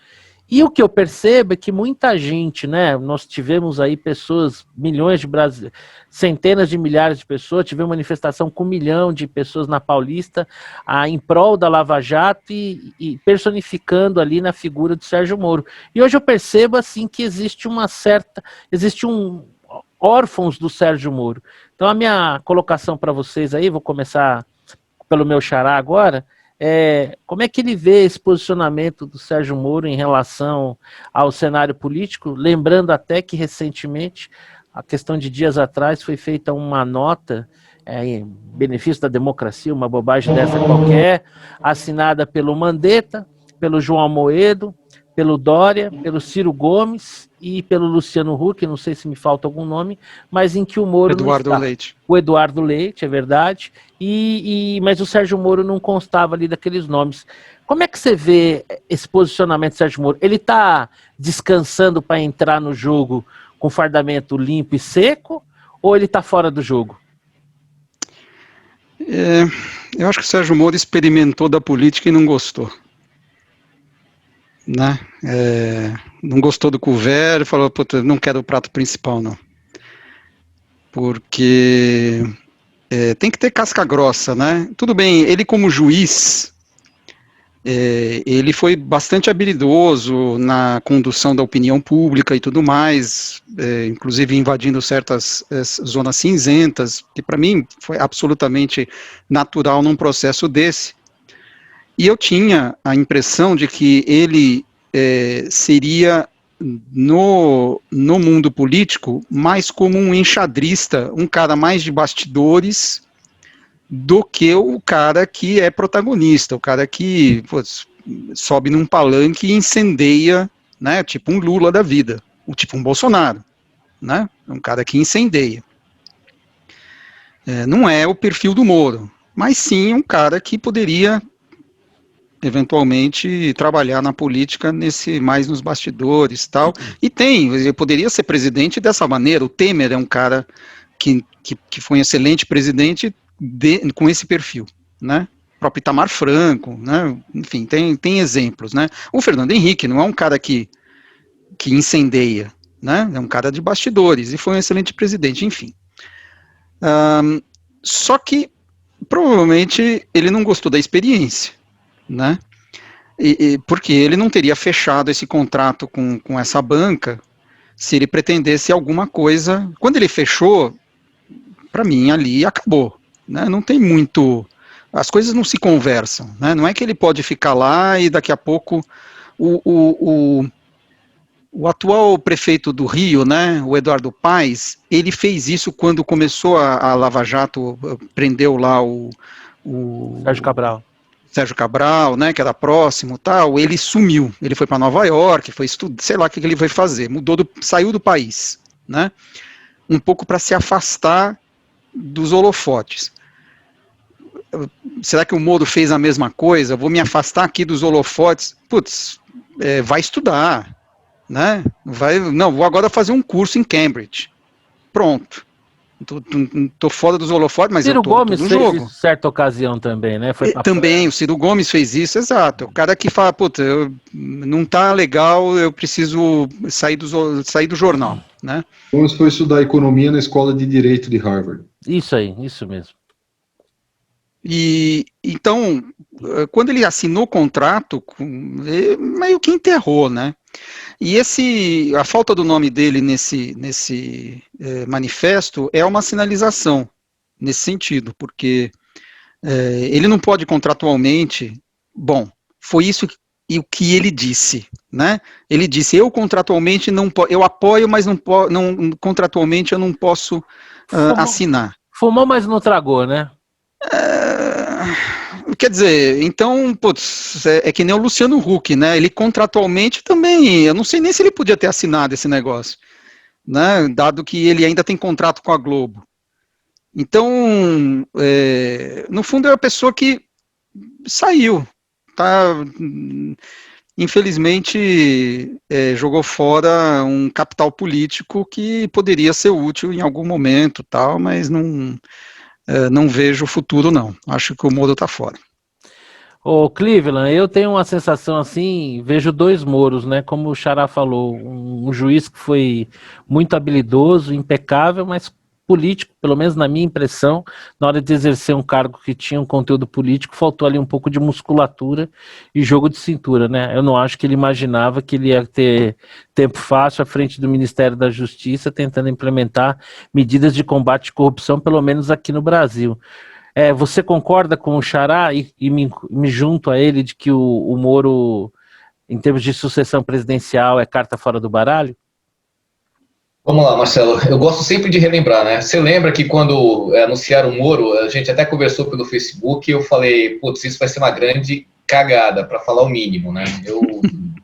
[SPEAKER 1] E o que eu percebo é que muita gente, né? Nós tivemos aí pessoas, milhões de brasileiros, centenas de milhares de pessoas, tivemos manifestação com 1 milhão de pessoas na Paulista, em prol da Lava Jato e personificando ali na figura do Sérgio Moro. E hoje eu percebo assim que existe órfãos do Sérgio Moro. Então a minha colocação para vocês aí, vou começar pelo meu xará agora, como é que ele vê esse posicionamento do Sérgio Moro em relação ao cenário político, lembrando até que recentemente, a questão de dias atrás, foi feita uma nota em benefício da democracia, uma bobagem dessa qualquer, assinada pelo Mandetta, pelo João Amoedo, pelo Dória, pelo Ciro Gomes e pelo Luciano Huck, não sei se me falta algum nome, mas em que o Moro
[SPEAKER 3] Eduardo
[SPEAKER 1] não está.
[SPEAKER 3] Leite.
[SPEAKER 1] O Eduardo Leite, é verdade, mas o Sérgio Moro não constava ali daqueles nomes. Como é que você vê esse posicionamento do Sérgio Moro? Ele está descansando para entrar no jogo com fardamento limpo e seco, ou ele está fora do jogo?
[SPEAKER 3] Eu acho que o Sérgio Moro experimentou da política e não gostou. Né? Não gostou do couvert, falou, puta, não quero o prato principal, não. Porque tem que ter casca grossa, né? Tudo bem, ele como juiz, ele foi bastante habilidoso na condução da opinião pública e tudo mais, inclusive invadindo certas zonas cinzentas, que para mim foi absolutamente natural num processo desse. E eu tinha a impressão de que ele seria, no mundo político, mais como um enxadrista, um cara mais de bastidores, do que o cara que é protagonista, o cara que sobe num palanque e incendeia, né, tipo um Lula da vida, tipo um Bolsonaro, né, um cara que incendeia. Não é o perfil do Moro, mas sim um cara que poderia eventualmente trabalhar na política mais nos bastidores e tal, e ele poderia ser presidente dessa maneira. O Temer é um cara que foi um excelente presidente com esse perfil, né? O próprio Itamar Franco, né? Enfim, tem exemplos, né? O Fernando Henrique não é um cara que incendeia, né? É um cara de bastidores e foi um excelente presidente, enfim. Só que provavelmente ele não gostou da experiência, né? Porque ele não teria fechado esse contrato com essa banca se ele pretendesse alguma coisa. Quando ele fechou, para mim ali acabou, né? Não tem muito, as coisas não se conversam, né? Não é que ele pode ficar lá e daqui a pouco o atual prefeito do Rio, né, o Eduardo Paes, ele fez isso quando começou a Lava Jato, prendeu lá o Sérgio Cabral, né, que era próximo, tal. Ele sumiu, ele foi para Nova York, foi estudar, sei lá o que ele foi fazer, saiu do país, né, um pouco para se afastar dos holofotes. Será que o Moro fez a mesma coisa? Vou me afastar aqui dos holofotes. Putz, vai estudar, né? Vou agora fazer um curso em Cambridge. Pronto. Tô fora dos holofotes, mas
[SPEAKER 1] Ciro
[SPEAKER 3] eu tô
[SPEAKER 1] Gomes
[SPEAKER 3] no
[SPEAKER 1] fez
[SPEAKER 3] jogo.
[SPEAKER 1] isso em certa ocasião também, né?
[SPEAKER 3] Também, o Ciro Gomes fez isso, exato. O cara que fala, puta, não tá legal, eu preciso sair do jornal, né?
[SPEAKER 5] Gomes foi estudar economia na Escola de Direito de Harvard.
[SPEAKER 1] Isso aí, isso mesmo.
[SPEAKER 3] E então, quando ele assinou o contrato, meio que enterrou, né? E a falta do nome dele nesse manifesto é uma sinalização nesse sentido, porque ele não pode contratualmente. Bom, foi isso o que ele disse, né? Ele disse: eu contratualmente não eu apoio, mas não contratualmente eu não posso assinar.
[SPEAKER 1] Fumou, mas não tragou, né?
[SPEAKER 3] Quer dizer, então, putz, é que nem o Luciano Huck, né? Ele contratualmente também, eu não sei nem se ele podia ter assinado esse negócio, né? Dado que ele ainda tem contrato com a Globo. Então, no fundo é a pessoa que saiu, tá? Infelizmente, jogou fora um capital político que poderia ser útil em algum momento, tal, mas não vejo futuro, não. Acho que o Moro está fora.
[SPEAKER 1] Ô, Cleveland, eu tenho uma sensação assim, vejo dois Moros, né? Como o Xará falou, um juiz que foi muito habilidoso, impecável, mas político, pelo menos na minha impressão, na hora de exercer um cargo que tinha um conteúdo político, faltou ali um pouco de musculatura e jogo de cintura, né? Eu não acho que ele imaginava que ele ia ter tempo fácil à frente do Ministério da Justiça, tentando implementar medidas de combate à corrupção, pelo menos aqui no Brasil. Você concorda com o Xará e me junto a ele de que o Moro, em termos de sucessão presidencial, é carta fora do baralho?
[SPEAKER 4] Vamos lá, Marcelo. Eu gosto sempre de relembrar, né? Você lembra que quando anunciaram o Moro, a gente até conversou pelo Facebook e eu falei, putz, isso vai ser uma grande cagada, para falar o mínimo, né? Eu,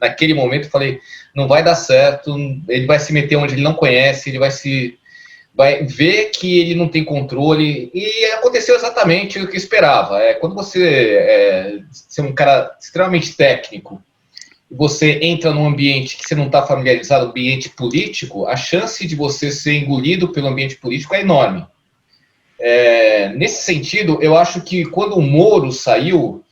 [SPEAKER 4] naquele momento, falei, não vai dar certo, ele vai se meter onde ele não conhece, ele vai ver que ele não tem controle, e aconteceu exatamente o que eu esperava. Quando você é um cara extremamente técnico, você entra num ambiente que você não está familiarizado, ambiente político, a chance de você ser engolido pelo ambiente político é enorme. Nesse sentido, eu acho que quando o Moro saiu,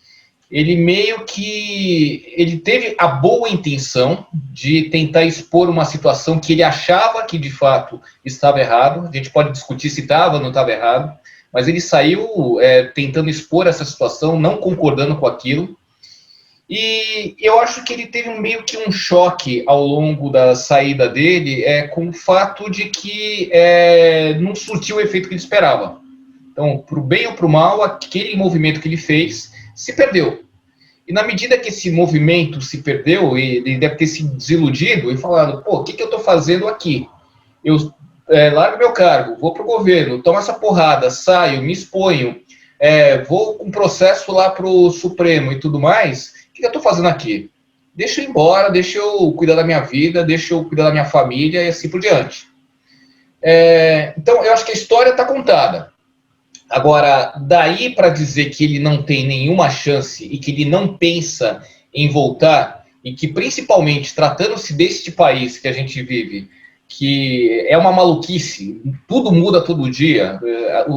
[SPEAKER 4] ele meio que ele teve a boa intenção de tentar expor uma situação que ele achava que de fato estava errado. A gente pode discutir se estava ou não estava errado, mas ele saiu tentando expor essa situação, não concordando com aquilo. E eu acho que ele teve meio que um choque ao longo da saída dele com o fato de que não surtiu o efeito que ele esperava. Então, para o bem ou para o mal, aquele movimento que ele fez se perdeu. E na medida que esse movimento se perdeu, ele deve ter se desiludido e falado, pô, o que eu estou fazendo aqui? Eu largo meu cargo, vou para o governo, tomo essa porrada, saio, me exponho, vou com processo lá para o Supremo e tudo mais, o que eu estou fazendo aqui? Deixa eu ir embora, deixa eu cuidar da minha vida, deixa eu cuidar da minha família e assim por diante. Então, eu acho que a história está contada. Agora, daí para dizer que ele não tem nenhuma chance e que ele não pensa em voltar, e que principalmente tratando-se deste país que a gente vive, que é uma maluquice, tudo muda todo dia,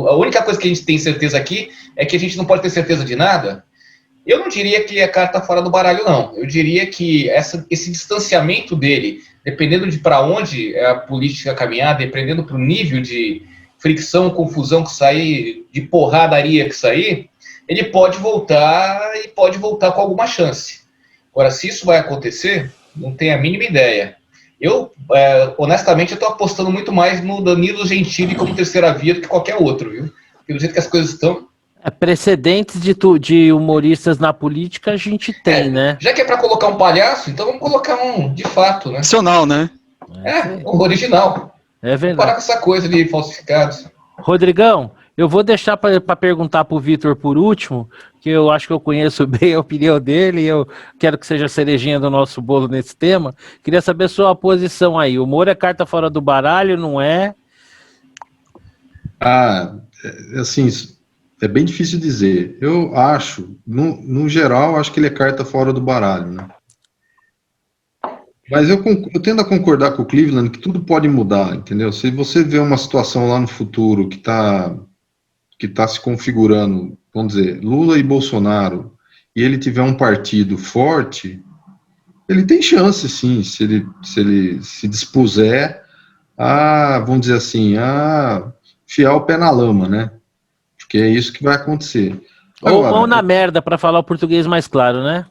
[SPEAKER 4] a única coisa que a gente tem certeza aqui é que a gente não pode ter certeza de nada. Eu não diria que é carta fora do baralho, não. Eu diria que esse distanciamento dele, dependendo de para onde a política caminhar, dependendo para o nível de fricção, confusão que sair, de porradaria que sair, ele pode voltar e pode voltar com alguma chance. Agora, se isso vai acontecer, não tenho a mínima ideia. Eu, honestamente, eu estou apostando muito mais no Danilo Gentili como terceira via do que qualquer outro, viu? Porque do jeito que as coisas estão...
[SPEAKER 1] Precedentes de humoristas na política a gente tem, né?
[SPEAKER 4] Já que é para colocar um palhaço, então vamos colocar um de fato, né?
[SPEAKER 3] Nacional, né?
[SPEAKER 4] Um original.
[SPEAKER 1] É verdade.
[SPEAKER 4] Parar com essa coisa de falsificados.
[SPEAKER 1] Rodrigão, eu vou deixar para perguntar para o Vitor por último, que eu acho que eu conheço bem a opinião dele e eu quero que seja a cerejinha do nosso bolo nesse tema. Queria saber a sua posição aí. O Moro é carta fora do baralho, não é?
[SPEAKER 5] Assim, é bem difícil dizer. Eu acho, no geral, acho que ele é carta fora do baralho, né? Mas eu tendo a concordar com o Cleveland que tudo pode mudar, entendeu? Se você vê uma situação lá no futuro que tá se configurando, vamos dizer, Lula e Bolsonaro, e ele tiver um partido forte, ele tem chance, sim, se ele se dispuser a, vamos dizer assim, a enfiar o pé na lama, né? Porque é isso que vai acontecer.
[SPEAKER 1] Ou mão na merda, para falar o português mais claro, né?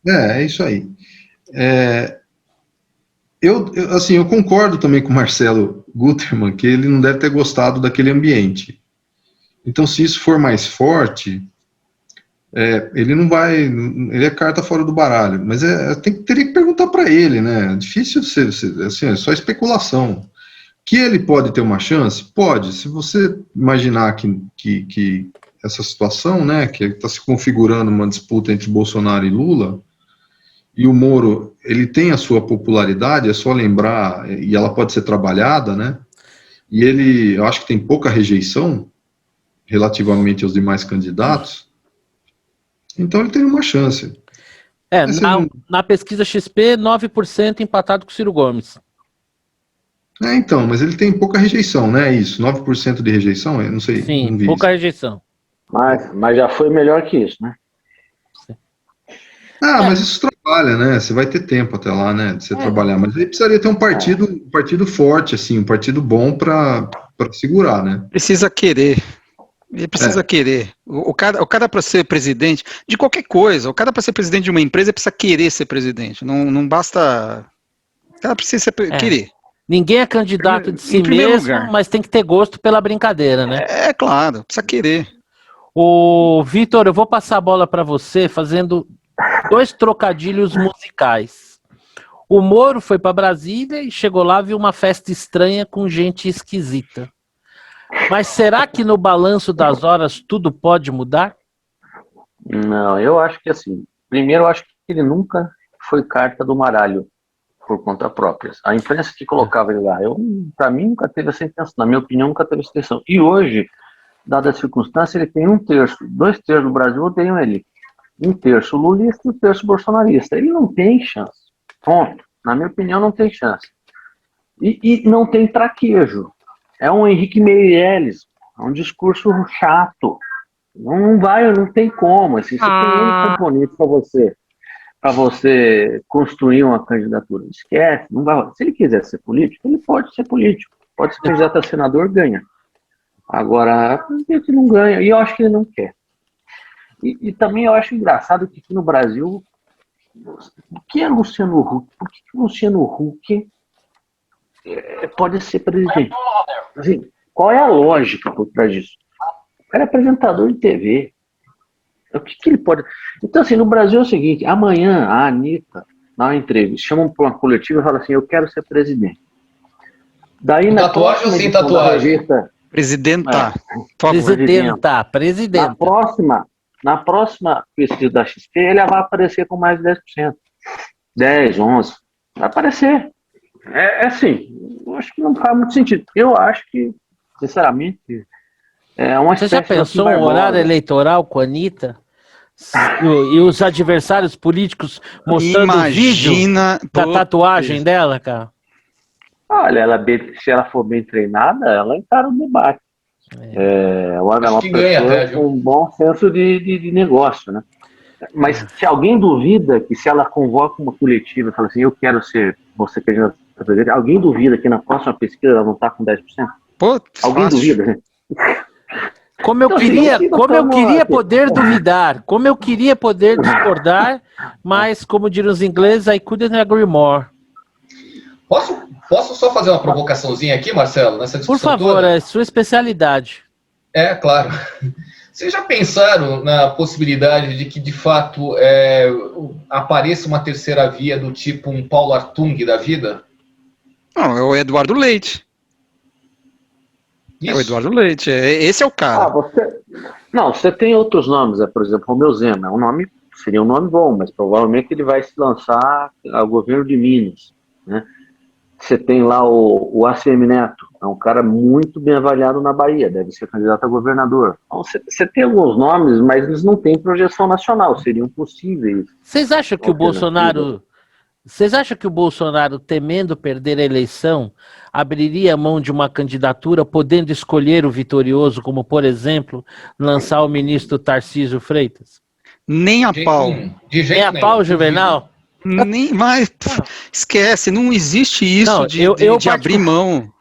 [SPEAKER 5] É isso aí. Eu concordo também com o Marcelo Gutermann, que ele não deve ter gostado daquele ambiente. Então, se isso for mais forte, ele não vai... Ele é carta fora do baralho. Mas teria que perguntar para ele, né? É difícil ser, assim, é só especulação. Que ele pode ter uma chance? Pode. Se você imaginar que essa situação, né, que está se configurando uma disputa entre Bolsonaro e Lula, e o Moro, ele tem a sua popularidade, é só lembrar, e ela pode ser trabalhada, né? E eu acho que tem pouca rejeição relativamente aos demais candidatos, então ele tem uma chance.
[SPEAKER 1] Na pesquisa XP, 9% empatado com o Ciro Gomes.
[SPEAKER 5] Então, mas ele tem pouca rejeição, né? Isso, 9% de rejeição, eu não sei.
[SPEAKER 1] Sim,
[SPEAKER 5] não vi
[SPEAKER 1] pouca
[SPEAKER 5] isso.
[SPEAKER 1] rejeição.
[SPEAKER 2] Mas já foi melhor que isso, né?
[SPEAKER 5] Mas isso trabalha, né? Você vai ter tempo até lá, né? De você trabalhar. Mas aí precisaria ter um partido forte, assim, um partido bom para segurar, né?
[SPEAKER 3] Precisa querer. Ele precisa querer. O cara para ser presidente de qualquer coisa, o cara para ser presidente de uma empresa precisa querer ser presidente. Não basta. O cara precisa querer.
[SPEAKER 1] Ninguém é candidato de si mesmo, mas tem que ter gosto pela brincadeira, né?
[SPEAKER 3] É claro, precisa querer.
[SPEAKER 1] Ô, Vitor, eu vou passar a bola para você fazendo 2 trocadilhos musicais. O Moro foi para Brasília e chegou lá, viu uma festa estranha com gente esquisita. Mas será que no balanço das horas tudo pode mudar?
[SPEAKER 2] Não, eu acho que assim, primeiro eu acho que ele nunca foi carta do baralho por conta própria. A imprensa que colocava ele lá, para mim nunca teve essa intenção, na minha opinião nunca teve essa intenção. E hoje, dada a circunstância, ele tem 1/3, 2/3 do Brasil odeiam ele. 1/3 lulista e 1/3 bolsonarista. Ele não tem chance. Ponto. Na minha opinião, não tem chance. E não tem traquejo. É um Henrique Meirelles. É um discurso chato. Não vai, não tem como. Assim, você tem um componente para você construir uma candidatura. Esquece. Não vai. Se ele quiser ser político, ele pode ser político. Pode ser candidato a senador, ganha. Agora, a gente não ganha. E eu acho que ele não quer. E também eu acho engraçado que aqui no Brasil, o que é Luciano Huck? Por que Luciano Huck pode ser presidente? Assim, qual é a lógica por trás disso? O cara é apresentador de TV. O que ele pode... Então, assim, no Brasil é o seguinte, amanhã a Anitta, na entrevista, chamam para uma coletiva e falam assim, eu quero ser presidente. Daí na
[SPEAKER 4] tatuagem ou sem tatuagem?
[SPEAKER 3] Presidenta.
[SPEAKER 1] Presidenta.
[SPEAKER 2] Na próxima pesquisa da XP, ele vai aparecer com mais de 10%. 10, 11. Vai aparecer. É assim, eu acho que não faz muito sentido. Eu acho que, sinceramente, é uma
[SPEAKER 1] Você já pensou um horário eleitoral com a Anitta? E os adversários políticos mostrando o vídeo da tatuagem dela, cara?
[SPEAKER 2] Olha, se ela for bem treinada, ela encara o debate. É uma pessoa com um bom senso de negócio, né? Mas se alguém duvida que se ela convoca uma coletiva e fala assim, eu quero ser você candidato a presidente, alguém duvida que na próxima pesquisa ela não está com 10%? Alguém duvida, né?
[SPEAKER 1] Como eu queria poder duvidar, como eu queria poder discordar, mas como diriam os ingleses, I couldn't agree more.
[SPEAKER 4] Posso só fazer uma provocaçãozinha aqui, Marcelo, nessa discussão?
[SPEAKER 1] Por favor, é sua especialidade.
[SPEAKER 4] É, claro. Vocês já pensaram na possibilidade de que, de fato, apareça uma terceira via do tipo um Paulo Artung da vida?
[SPEAKER 3] Não, é o Eduardo Leite.
[SPEAKER 4] Isso.
[SPEAKER 3] É o Eduardo Leite, esse é o cara.
[SPEAKER 2] Você tem outros nomes, por exemplo, Romeu Zema, seria um nome bom, mas provavelmente ele vai se lançar ao governo de Minas, né? Você tem lá o ACM Neto, é um cara muito bem avaliado na Bahia, deve ser candidato a governador. Então, você tem alguns nomes, mas eles não têm projeção nacional, seriam possíveis.
[SPEAKER 1] Vocês acham que o Bolsonaro, temendo perder a eleição, abriria mão de uma candidatura, podendo escolher o vitorioso, como, por exemplo, lançar o ministro Tarcísio Freitas?
[SPEAKER 3] Nem a pau.
[SPEAKER 1] Nem a pau, Juvenal?
[SPEAKER 3] Nem mais. Esquece, não existe isso de abrir mão.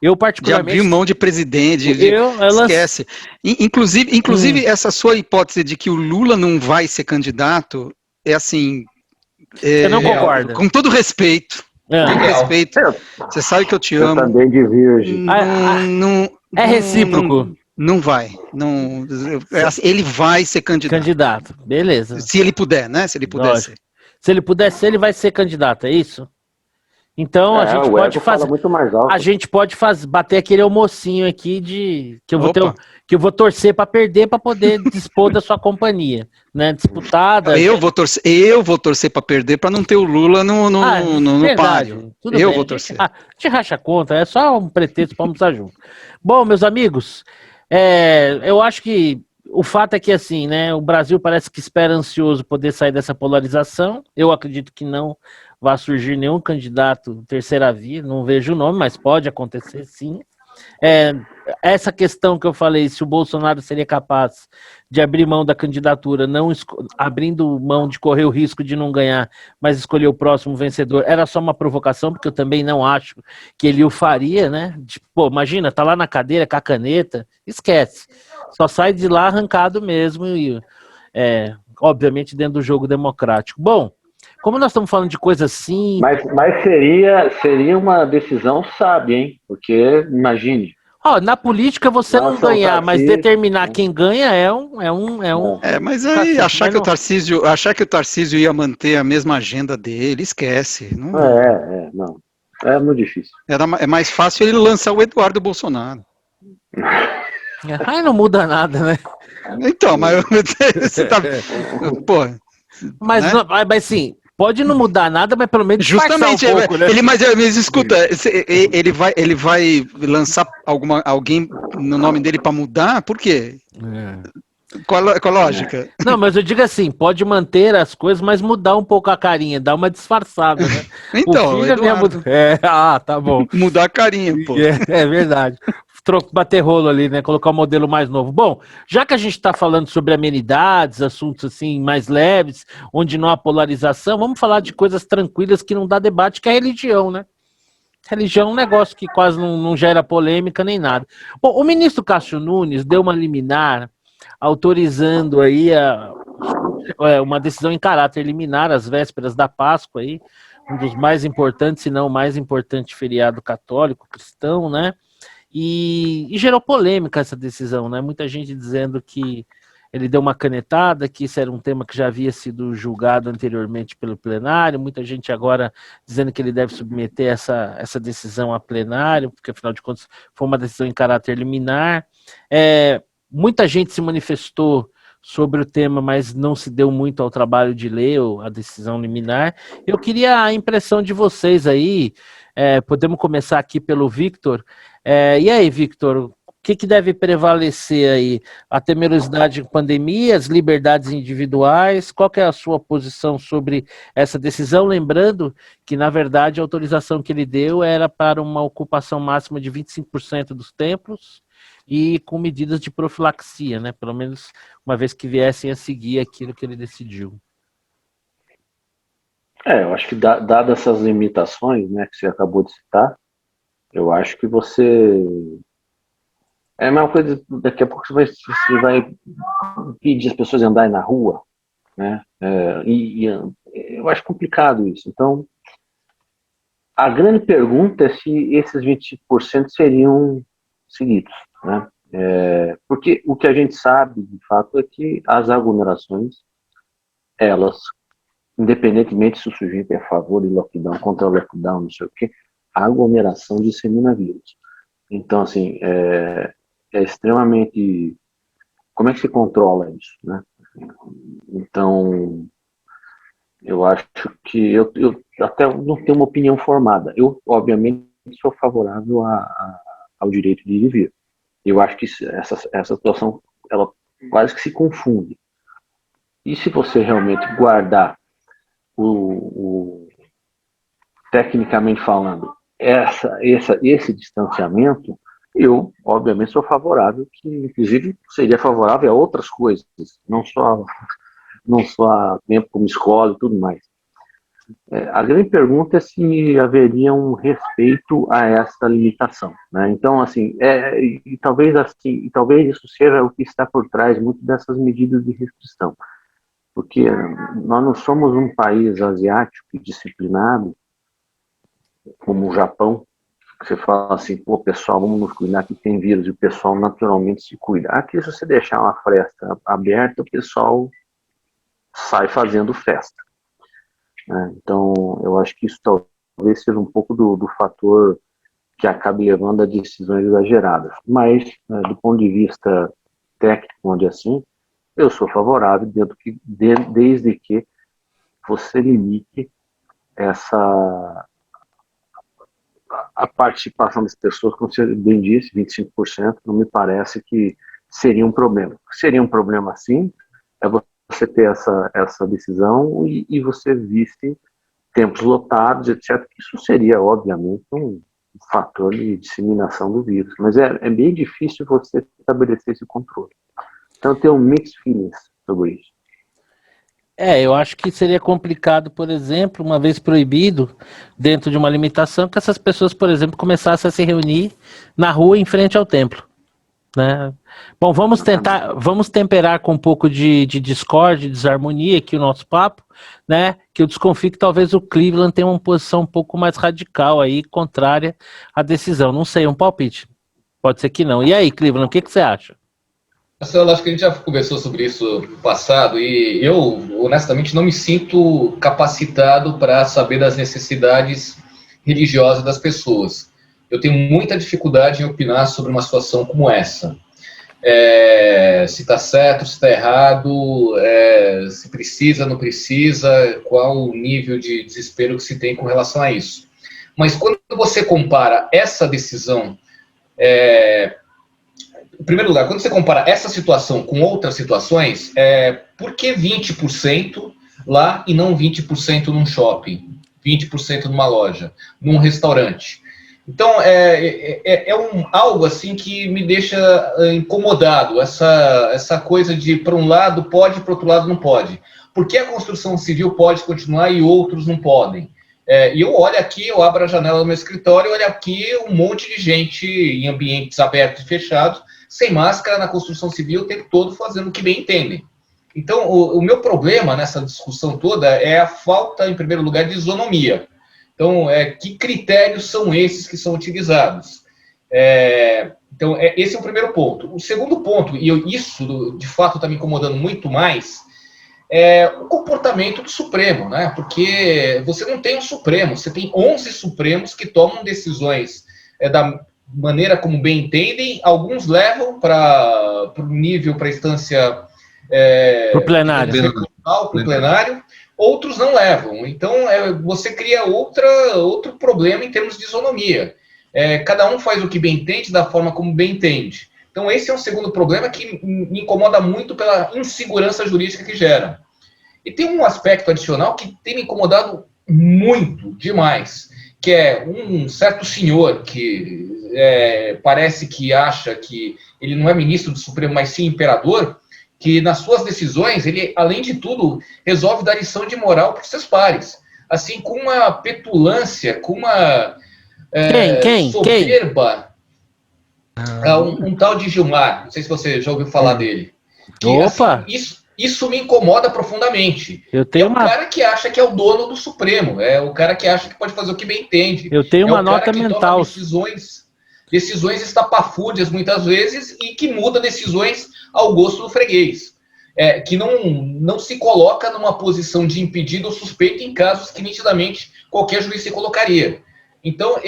[SPEAKER 3] De abrir mão de presidente. Esquece. Inclusive essa sua hipótese de que o Lula não vai ser candidato é assim.
[SPEAKER 1] Você não concorda?
[SPEAKER 3] Com todo respeito. Você sabe que eu te amo.
[SPEAKER 2] Eu também de virgem.
[SPEAKER 1] É recíproco.
[SPEAKER 3] Não vai. Ele vai ser
[SPEAKER 1] candidato. Beleza.
[SPEAKER 3] Se ele puder, né? Se ele puder ser.
[SPEAKER 1] Se ele puder ser, ele vai ser candidato, é isso? Então a gente pode fazer. A gente pode bater aquele almocinho aqui que eu vou torcer para perder para poder dispor da sua companhia, né? Disputada.
[SPEAKER 3] Eu vou torcer para perder para não ter o Lula no páreo. Eu vou torcer.
[SPEAKER 1] Te racha conta, é só um pretexto para almoçar junto. Bom, meus amigos, eu acho que o fato é que, assim, né, o Brasil parece que espera ansioso poder sair dessa polarização. Eu acredito que não vai surgir nenhum candidato terceira via, não vejo o nome, mas pode acontecer sim. Essa questão que eu falei, se o Bolsonaro seria capaz de abrir mão da candidatura, não abrindo mão de correr o risco de não ganhar, mas escolher o próximo vencedor, era só uma provocação, porque eu também não acho que ele o faria, né? Pô, imagina, tá lá na cadeira com a caneta, esquece. Só sai de lá arrancado mesmo, e obviamente dentro do jogo democrático. Bom, como nós estamos falando de coisa assim...
[SPEAKER 2] Mas seria uma decisão sábia, hein? Porque, imagine...
[SPEAKER 1] na política você não ganhar, mas determinar quem ganha é um.
[SPEAKER 3] Mas aí achar que o Tarcísio ia manter a mesma agenda dele, esquece. Não.
[SPEAKER 2] Não. É muito difícil.
[SPEAKER 3] É mais fácil ele lançar o Eduardo Bolsonaro.
[SPEAKER 1] Aí não muda nada, né?
[SPEAKER 3] Então, mas você tá. Pô.
[SPEAKER 1] Mas,
[SPEAKER 3] né?
[SPEAKER 1] mas sim. Pode não mudar nada, mas pelo menos
[SPEAKER 3] justamente
[SPEAKER 1] um pouco, né?
[SPEAKER 3] Mas escuta, ele vai lançar alguém no nome dele para mudar? Por quê? Qual a lógica?
[SPEAKER 1] Não, mas eu digo assim, pode manter as coisas, mas mudar um pouco a carinha, dar uma disfarçada, né?
[SPEAKER 3] Então,
[SPEAKER 1] tá bom.
[SPEAKER 3] Mudar a carinha, pô.
[SPEAKER 1] É verdade. Bater rolo ali, né? Colocar um modelo mais novo. Bom, já que a gente está falando sobre amenidades, assuntos assim mais leves, onde não há polarização, vamos falar de coisas tranquilas que não dá debate, que é a religião, né? Religião é um negócio que quase não gera polêmica nem nada. Bom, o ministro Cássio Nunes deu uma liminar autorizando aí uma decisão em caráter liminar às vésperas da Páscoa aí, um dos mais importantes, se não o mais importante feriado católico cristão, né? E gerou polêmica essa decisão, né? Muita gente dizendo que ele deu uma canetada, que isso era um tema que já havia sido julgado anteriormente pelo plenário, muita gente agora dizendo que ele deve submeter essa decisão a plenário, porque afinal de contas foi uma decisão em caráter liminar. Muita gente se manifestou sobre o tema, mas não se deu muito ao trabalho de ler a decisão liminar. Eu queria a impressão de vocês aí, podemos começar aqui pelo Victor. E aí, Victor, o que deve prevalecer aí? A temerosidade de pandemia, as liberdades individuais? Qual que é a sua posição sobre essa decisão? Lembrando que, na verdade, a autorização que ele deu era para uma ocupação máxima de 25% dos templos e com medidas de profilaxia, né? Pelo menos uma vez que viessem a seguir aquilo que ele decidiu.
[SPEAKER 2] Eu acho que dadas essas limitações, né, que você acabou de citar, eu acho que você... É a mesma coisa, daqui a pouco você vai pedir as pessoas andarem na rua, né? Eu acho complicado isso. Então, a grande pergunta é se esses 25% seriam seguidos, né? Porque o que a gente sabe, de fato, é que as aglomerações, elas, independentemente se o sujeito é a favor de lockdown, contra o lockdown, não sei o quê, a aglomeração dissemina vírus. Então, assim, é extremamente... Como é que se controla isso, né? Então, eu acho que... Eu até não tenho uma opinião formada. Eu, obviamente, sou favorável ao direito de ir e vir. Eu acho que essa situação, ela quase que se confunde. E se você realmente guardar tecnicamente falando, esse distanciamento, eu, obviamente, sou favorável, que inclusive seria favorável a outras coisas, não só a tempo como escola e tudo mais. A grande pergunta é se haveria um respeito a essa limitação, né? Então, assim, talvez isso seja o que está por trás muito dessas medidas de restrição, porque nós não somos um país asiático e disciplinado como o Japão. Você fala assim, pô, pessoal, vamos nos cuidar que tem vírus, e o pessoal naturalmente se cuida. Aqui, se você deixar uma fresta aberta, o pessoal sai fazendo festa. Então, eu acho que isso talvez seja um pouco do fator que acabe levando a decisões exageradas. Mas, do ponto de vista técnico, onde assim, eu sou favorável desde que você limite a participação das pessoas, como você bem disse, 25%, não me parece que seria um problema. Seria um problema, sim, é você ter essa decisão e você visse tempos lotados, etc. Isso seria, obviamente, um fator de disseminação do vírus. Mas é bem difícil você estabelecer esse controle. Então eu tenho mixed feelings sobre isso.
[SPEAKER 1] Eu acho que seria complicado, por exemplo, uma vez proibido, dentro de uma limitação, que essas pessoas, por exemplo, começassem a se reunir na rua em frente ao templo, né? Bom, vamos temperar com um pouco de discórdia, de desarmonia aqui o nosso papo, né? Que eu desconfio que talvez o Cleveland tenha uma posição um pouco mais radical aí, contrária à decisão. Não sei, um palpite. Pode ser que não. E aí, Cleveland, o que você acha?
[SPEAKER 4] Marcelo, acho que a gente já conversou sobre isso no passado e eu, honestamente, não me sinto capacitado para saber das necessidades religiosas das pessoas. Eu tenho muita dificuldade em opinar sobre uma situação como essa. Se está certo, se está errado, se precisa, não precisa, qual o nível de desespero que se tem com relação a isso. Mas quando você compara essa decisão... Em primeiro lugar, quando você compara essa situação com outras situações, por que 20% lá e não 20% num shopping, 20% numa loja, num restaurante? Então, algo assim que me deixa incomodado, essa coisa de, para um lado pode, para outro lado não pode. Por que a construção civil pode continuar e outros não podem? E eu olho aqui, eu abro a janela do meu escritório, olho aqui um monte de gente em ambientes abertos e fechados, sem máscara na construção civil o tempo todo, fazendo o que bem entendem. Então, o meu problema nessa discussão toda é a falta, em primeiro lugar, de isonomia. Então, que critérios são esses que são utilizados? Então, esse é o primeiro ponto. O segundo ponto, e isso, de fato, está me incomodando muito mais, é o comportamento do Supremo, né? Porque você não tem um Supremo, você tem 11 Supremos que tomam decisões da maneira como bem entendem, alguns levam para o nível, para a instância...
[SPEAKER 1] para o plenário.
[SPEAKER 4] Para o plenário, outros não levam. Então, você cria outro problema em termos de isonomia. Cada um faz o que bem entende, da forma como bem entende. Então, esse é um segundo problema que me incomoda muito pela insegurança jurídica que gera. E tem um aspecto adicional que tem me incomodado muito, demais, que é um certo senhor que parece que acha que ele não é ministro do Supremo, mas sim imperador, que nas suas decisões, ele, além de tudo, resolve dar lição de moral para os seus pares. Assim, com uma petulância, com uma soberba. Um tal de Gilmar, não sei se você já ouviu falar dele. Que,
[SPEAKER 1] Opa!
[SPEAKER 4] Assim, isso me incomoda profundamente.
[SPEAKER 1] Eu tenho
[SPEAKER 4] o cara que acha que é o dono do Supremo, é o cara que acha que pode fazer o que bem entende.
[SPEAKER 1] Eu tenho uma nota
[SPEAKER 4] que
[SPEAKER 1] mental.
[SPEAKER 4] Toma decisões estapafúrdias muitas vezes e que muda decisões ao gosto do freguês. Que não se coloca numa posição de impedido ou suspeito em casos que nitidamente qualquer juiz se colocaria. Então,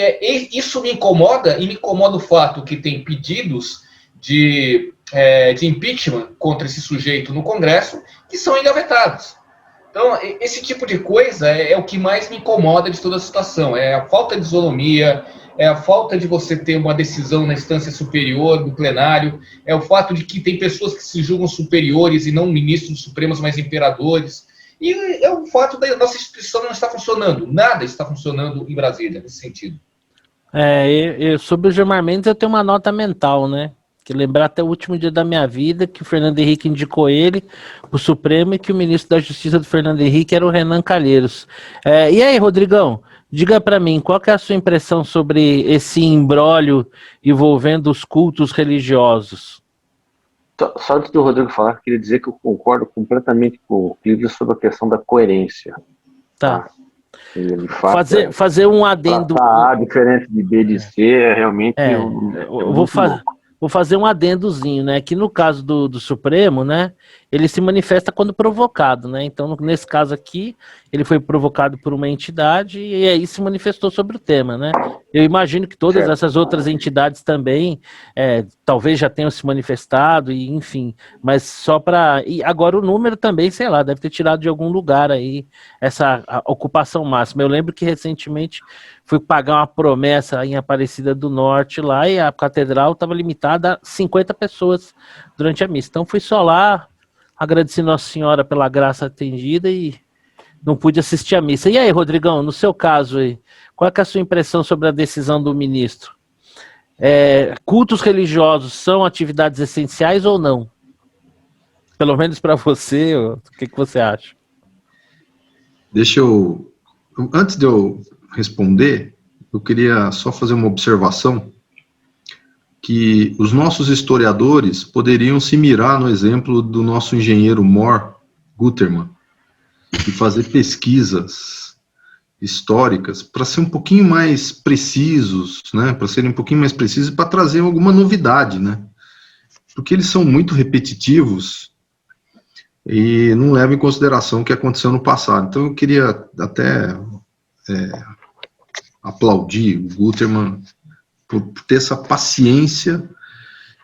[SPEAKER 4] isso me incomoda, e me incomoda o fato que tem pedidos de impeachment contra esse sujeito no Congresso que são engavetados. Então, esse tipo de coisa é o que mais me incomoda de toda a situação. É a falta de isonomia, é a falta de você ter uma decisão na instância superior, do plenário, é o fato de que tem pessoas que se julgam superiores e não ministros supremos, mas imperadores. E é o fato da nossa instituição não estar funcionando. Nada está funcionando em Brasília nesse sentido.
[SPEAKER 1] Sobre o Gilmar Mendes eu tenho uma nota mental, né? Que lembrar até o último dia da minha vida que o Fernando Henrique indicou ele, o Supremo, e que o ministro da Justiça do Fernando Henrique era o Renan Calheiros. E aí, Rodrigão, diga para mim, qual que é a sua impressão sobre esse imbróglio envolvendo os cultos religiosos?
[SPEAKER 2] Só antes do Rodrigo falar, eu queria dizer que eu concordo completamente com o Cleveland sobre a questão da coerência.
[SPEAKER 1] Tá.
[SPEAKER 2] De fato,
[SPEAKER 1] fazer um adendo.
[SPEAKER 2] A diferente de B de C é realmente.
[SPEAKER 1] Vou fazer um adendozinho, né? Que no caso do Supremo, né? Ele se manifesta quando provocado, né? Então, nesse caso aqui, ele foi provocado por uma entidade e aí se manifestou sobre o tema, né? Eu imagino que todas essas outras entidades também, talvez já tenham se manifestado, e enfim, mas só para... E agora o número também, sei lá, deve ter tirado de algum lugar aí essa ocupação máxima. Eu lembro que recentemente fui pagar uma promessa em Aparecida do Norte lá e a catedral estava limitada a 50 pessoas durante a missa. Então fui só lá, agradeci Nossa Senhora pela graça atendida e não pude assistir a missa. E aí, Rodrigão, no seu caso aí, qual é, que é a sua impressão sobre a decisão do ministro? Cultos religiosos são atividades essenciais ou não? Pelo menos para você, o que você acha?
[SPEAKER 5] Antes de eu responder, eu queria só fazer uma observação que os nossos historiadores poderiam se mirar no exemplo do nosso engenheiro Mohr Gutermann e fazer pesquisas históricas para ser um pouquinho mais precisos, né? Para serem um pouquinho mais precisos para trazer alguma novidade, né? Porque eles são muito repetitivos e não levam em consideração o que aconteceu no passado. Então eu queria até aplaudir o Gutermann por ter essa paciência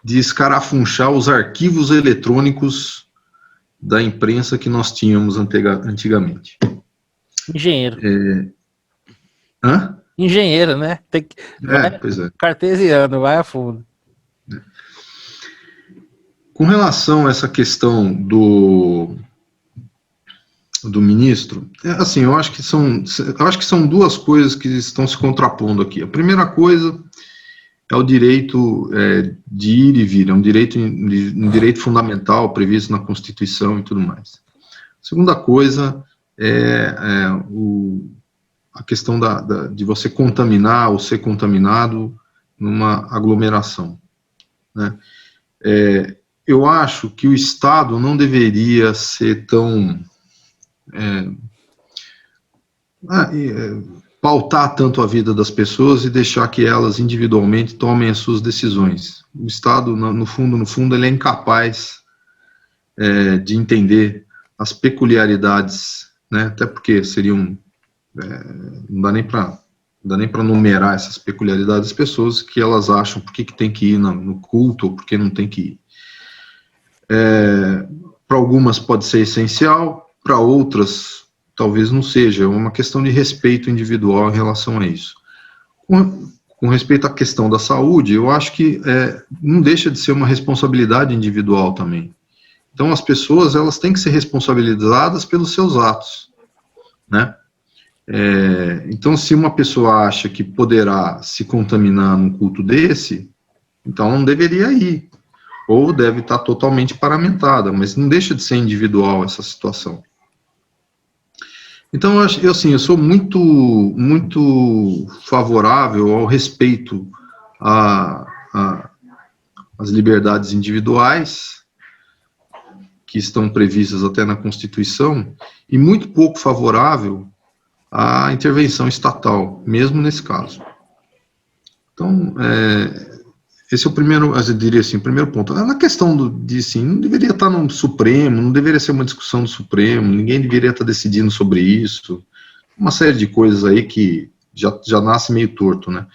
[SPEAKER 5] de escarafunchar os arquivos eletrônicos da imprensa que nós tínhamos antigamente.
[SPEAKER 1] Engenheiro.
[SPEAKER 5] Hã?
[SPEAKER 1] Engenheiro, né? Tem que...
[SPEAKER 5] Pois é.
[SPEAKER 1] Cartesiano, vai a fundo.
[SPEAKER 5] Com relação a essa questão do ministro, assim, eu acho que são duas coisas que estão se contrapondo aqui. A primeira coisa é o direito de ir e vir, é um direito fundamental previsto na Constituição e tudo mais. A segunda coisa a questão de você contaminar ou ser contaminado numa aglomeração, né? Eu acho que o Estado não deveria ser tão pautar tanto a vida das pessoas e deixar que elas individualmente tomem as suas decisões. O Estado, no fundo, ele é incapaz de entender as peculiaridades, né? Até porque seriam não dá nem para numerar essas peculiaridades das pessoas que elas acham por que tem que ir no culto ou por que não tem que ir. Para algumas pode ser essencial, para outras talvez não seja, é uma questão de respeito individual em relação a isso. Com respeito à questão da saúde, eu acho que não deixa de ser uma responsabilidade individual também. Então as pessoas, elas têm que ser responsabilizadas pelos seus atos, né? Então se uma pessoa acha que poderá se contaminar num culto desse, então não deveria ir, ou deve estar totalmente paramentada, mas não deixa de ser individual essa situação. Então, eu sou muito, muito favorável ao respeito às liberdades individuais, que estão previstas até na Constituição, e muito pouco favorável à intervenção estatal, mesmo nesse caso. Então, esse é o primeiro, eu diria assim, o primeiro ponto. Na questão não deveria estar no Supremo, não deveria ser uma discussão do Supremo, ninguém deveria estar decidindo sobre isso, uma série de coisas aí que já nasce meio torto, né?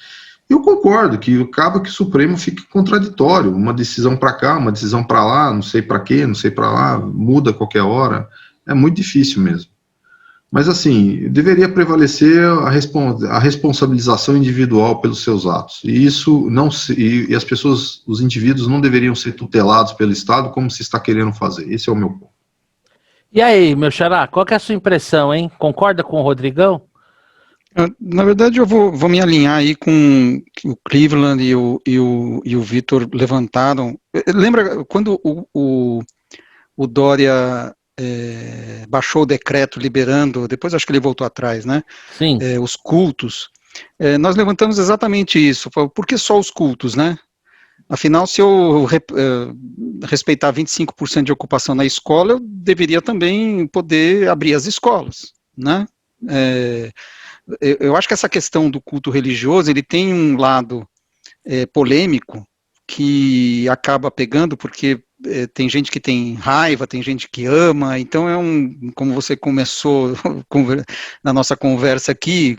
[SPEAKER 5] Eu concordo que acaba que o Supremo fique contraditório, uma decisão para cá, uma decisão para lá, não sei para quê, não sei para lá, muda a qualquer hora, é muito difícil mesmo. Mas, assim, deveria prevalecer a responsabilização individual pelos seus atos. E isso e as pessoas, os indivíduos não deveriam ser tutelados pelo Estado como se está querendo fazer. Esse é o meu ponto.
[SPEAKER 1] E aí, meu xará, qual que é a sua impressão, hein? Concorda com o Rodrigão?
[SPEAKER 3] Na verdade, eu vou me alinhar aí com o Cleveland e o Vitor levantaram. Lembra quando o Dória baixou o decreto liberando, depois acho que ele voltou atrás, né?
[SPEAKER 1] Sim.
[SPEAKER 3] Os cultos. Nós levantamos exatamente isso. Por que só os cultos, né? Afinal, se eu respeitar 25% de ocupação na escola, eu deveria também poder abrir as escolas, né? Eu acho que essa questão do culto religioso, ele tem um lado polêmico que acaba pegando, porque tem gente que tem raiva, tem gente que ama, então como você começou na nossa conversa aqui,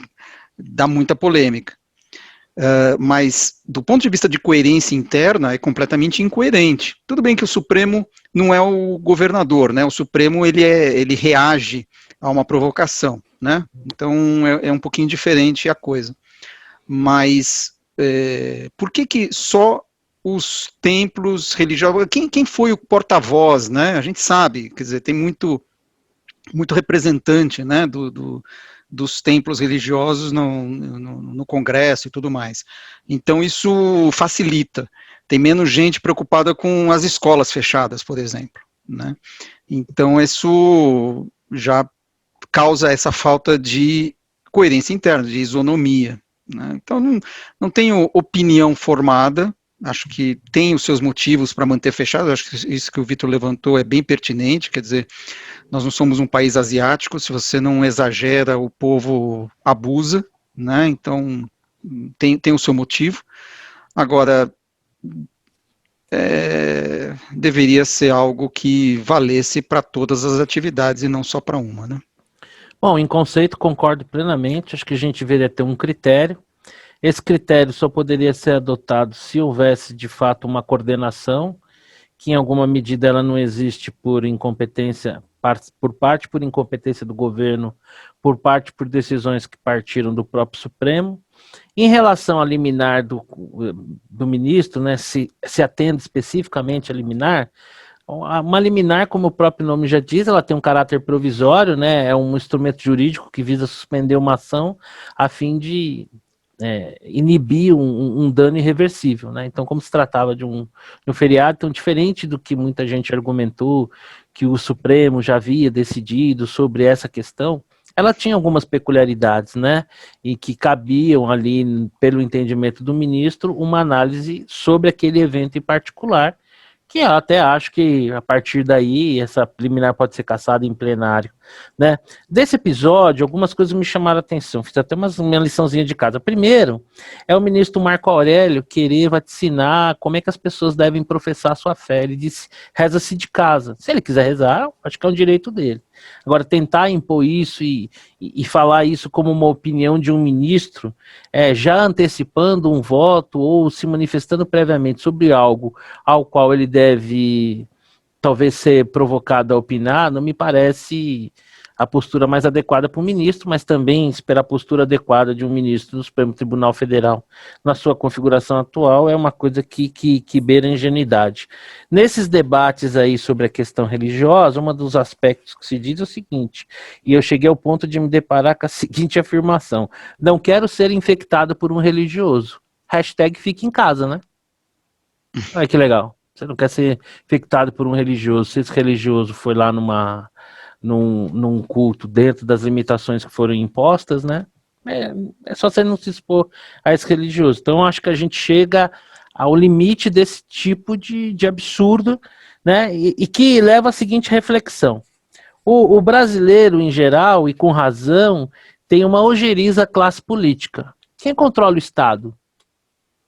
[SPEAKER 3] dá muita polêmica. Mas, do ponto de vista de coerência interna, é completamente incoerente. Tudo bem que o Supremo não é o governador, né? O Supremo, ele reage a uma provocação, né? Então, é um pouquinho diferente a coisa. Mas, por que só os templos religiosos... Quem foi o porta-voz, né? A gente sabe, quer dizer, tem muito representante, né, dos templos religiosos no Congresso e tudo mais. Então, isso facilita. Tem menos gente preocupada com as escolas fechadas, por exemplo, né? Então, isso já causa essa falta de coerência interna, de isonomia, né? Então, não tenho opinião formada, acho que tem os seus motivos para manter fechado, acho que isso que o Vitor levantou é bem pertinente, quer dizer, nós não somos um país asiático, se você não exagera, o povo abusa, né? Então, tem o seu motivo. Agora, deveria ser algo que valesse para todas as atividades e não só para uma, né?
[SPEAKER 1] Bom, em conceito concordo plenamente, acho que a gente deveria ter um critério. Esse critério só poderia ser adotado se houvesse de fato uma coordenação, que em alguma medida ela não existe por incompetência, por incompetência do governo, por decisões que partiram do próprio Supremo. Em relação à liminar do ministro, né, se atende especificamente a liminar, uma liminar, como o próprio nome já diz, ela tem um caráter provisório, né, é um instrumento jurídico que visa suspender uma ação a fim de inibir um dano irreversível, né? Então, como se tratava de um feriado, tão diferente do que muita gente argumentou, que o Supremo já havia decidido sobre essa questão, ela tinha algumas peculiaridades, né? E que cabiam ali, pelo entendimento do ministro, uma análise sobre aquele evento em particular, que eu até acho que a partir daí essa liminar pode ser cassada em plenário, né? Desse episódio, algumas coisas me chamaram a atenção, fiz até minha liçãozinha de casa. Primeiro, é o ministro Marco Aurélio querer vaticinar como é que as pessoas devem professar a sua fé. Ele disse, reza-se de casa. Se ele quiser rezar, acho que é um direito dele. Agora, tentar impor isso e falar isso como uma opinião de um ministro, já antecipando um voto ou se manifestando previamente sobre algo ao qual ele deve talvez ser provocado a opinar, não me parece a postura mais adequada para o ministro, mas também esperar a postura adequada de um ministro do Supremo Tribunal Federal na sua configuração atual é uma coisa que beira a ingenuidade. Nesses debates aí sobre a questão religiosa, um dos aspectos que se diz é o seguinte, e eu cheguei ao ponto de me deparar com a seguinte afirmação, não quero ser infectado por um religioso, hashtag fique em casa, né? Olha que legal, você não quer ser infectado por um religioso, se esse religioso foi lá num culto dentro das limitações que foram impostas, né? É só você não se expor a esse religioso. Então, acho que a gente chega ao limite desse tipo de absurdo, né? E que leva à seguinte reflexão. O brasileiro, em geral, e com razão, tem uma ojeriza à classe política. Quem controla o Estado?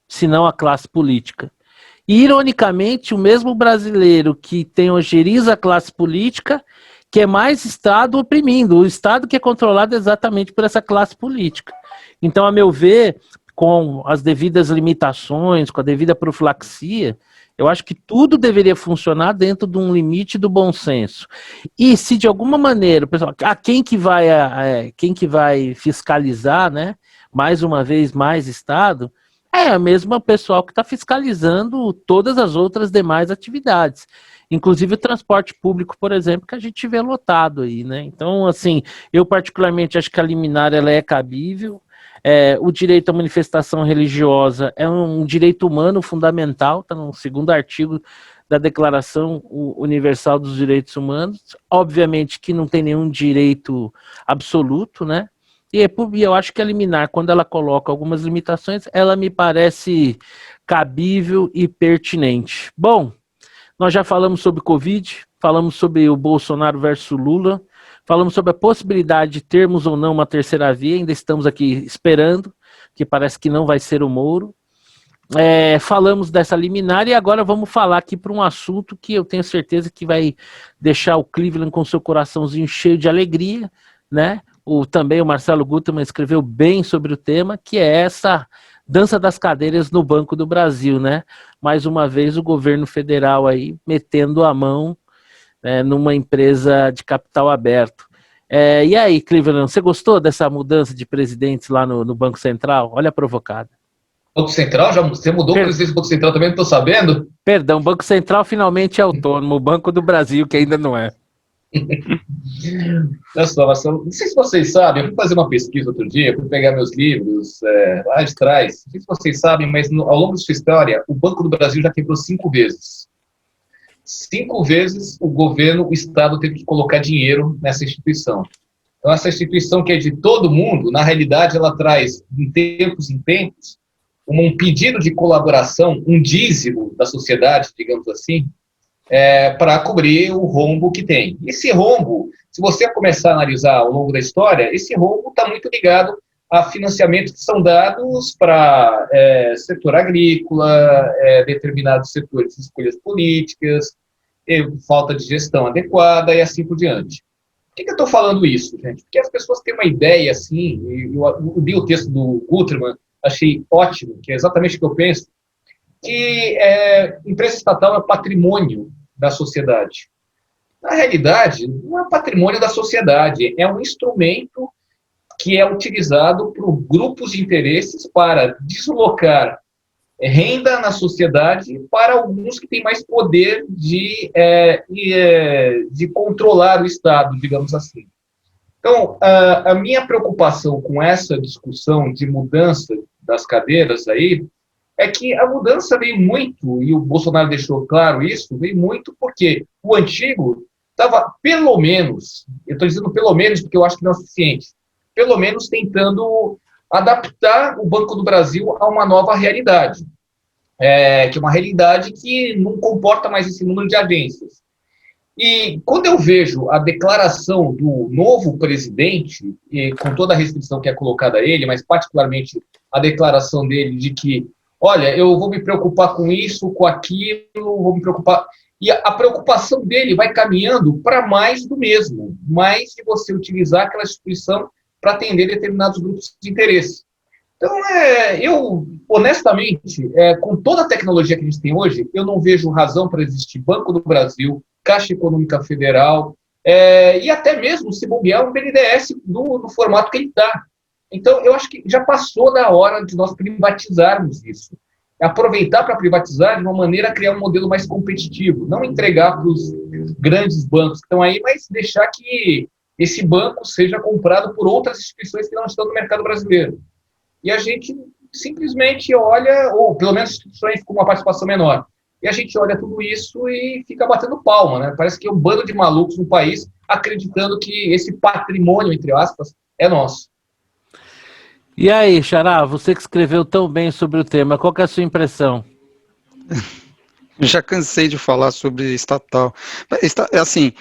[SPEAKER 1] Se não a classe política. E, ironicamente, o mesmo brasileiro que tem ojeriza à classe política que é mais Estado oprimindo, o Estado que é controlado exatamente por essa classe política. Então, a meu ver, com as devidas limitações, com a devida profilaxia, eu acho que tudo deveria funcionar dentro de um limite do bom senso. E se de alguma maneira, pessoal, quem que vai fiscalizar, né? Mais uma vez, mais Estado, é a mesma pessoal que está fiscalizando todas as outras demais atividades. Inclusive o transporte público, por exemplo, que a gente vê lotado aí, né? Então, assim, eu particularmente acho que a liminar ela é cabível. O direito à manifestação religiosa é um direito humano fundamental, está no 2º artigo da Declaração Universal dos Direitos Humanos. Obviamente que não tem nenhum direito absoluto, né? E eu acho que a liminar, quando ela coloca algumas limitações, ela me parece cabível e pertinente. Bom, nós já falamos sobre Covid, falamos sobre o Bolsonaro versus Lula, falamos sobre a possibilidade de termos ou não uma terceira via, ainda estamos aqui esperando, que parece que não vai ser o Moro. Falamos dessa liminar e agora vamos falar aqui para um assunto que eu tenho certeza que vai deixar o Cleveland com seu coraçãozinho cheio de alegria, né? Também o Marcelo Gutmann escreveu bem sobre o tema, que é essa dança das cadeiras no Banco do Brasil, né? Mais uma vez o governo federal aí metendo a mão numa empresa de capital aberto. E aí, Cleveland, você gostou dessa mudança de presidentes lá no Banco Central? Olha a provocada.
[SPEAKER 4] Banco Central? Você mudou o presidente do Banco Central também? Não estou sabendo?
[SPEAKER 1] Perdão, o Banco Central finalmente é autônomo, o Banco do Brasil, que ainda não é.
[SPEAKER 4] Olha só, Marcelo, não sei se vocês sabem, eu fui fazer uma pesquisa outro dia, fui pegar meus livros lá de trás. Não sei se vocês sabem, mas ao longo de sua história, o Banco do Brasil já quebrou 5 vezes. 5 vezes o governo, o Estado teve que colocar dinheiro nessa instituição. Então, essa instituição que é de todo mundo, na realidade, ela traz, de tempos em tempos, um pedido de colaboração, um dízimo da sociedade, digamos assim, para cobrir o rombo que tem. Esse rombo, se você começar a analisar ao longo da história, esse rombo está muito ligado a financiamentos que são dados para setor agrícola, determinados setores de escolhas políticas, falta de gestão adequada e assim por diante. Por que eu estou falando isso, gente? Porque as pessoas têm uma ideia, assim, eu li o texto do Guterman, achei ótimo, que é exatamente o que eu penso, que empresa estatal é patrimônio da sociedade. Na realidade, não é patrimônio da sociedade, é um instrumento que é utilizado por grupos de interesses para deslocar renda na sociedade para alguns que têm mais poder de controlar o Estado, digamos assim. Então, a minha preocupação com essa discussão de mudança das cadeiras aí é que a mudança vem muito, e o Bolsonaro deixou claro isso, vem muito porque o antigo estava pelo menos, eu estou dizendo pelo menos porque eu acho que não é suficiente, pelo menos tentando adaptar o Banco do Brasil a uma nova realidade, que é uma realidade que não comporta mais esse número de agências. E quando eu vejo a declaração do novo presidente, com toda a restrição que é colocada a ele, mas particularmente a declaração dele de que, olha, eu vou me preocupar com isso, com aquilo, vou me preocupar... E a preocupação dele vai caminhando para mais do mesmo, mais de você utilizar aquela instituição para atender determinados grupos de interesse. Então, eu, honestamente, com toda a tecnologia que a gente tem hoje, eu não vejo razão para existir Banco do Brasil, Caixa Econômica Federal, e até mesmo, se bobear, um BNDES no formato que ele está. Então, eu acho que já passou da hora de nós privatizarmos isso. Aproveitar para privatizar de uma maneira a criar um modelo mais competitivo, não entregar para os grandes bancos que estão aí, mas deixar que esse banco seja comprado por outras instituições que não estão no mercado brasileiro. E a gente simplesmente olha, ou pelo menos instituições com uma participação menor, e a gente olha tudo isso e fica batendo palma, né? Parece que é um bando de malucos no país acreditando que esse patrimônio, entre aspas, é nosso.
[SPEAKER 1] E aí, Xará, você que escreveu tão bem sobre o tema, qual que é a sua impressão?
[SPEAKER 3] Já cansei de falar sobre estatal. Assim,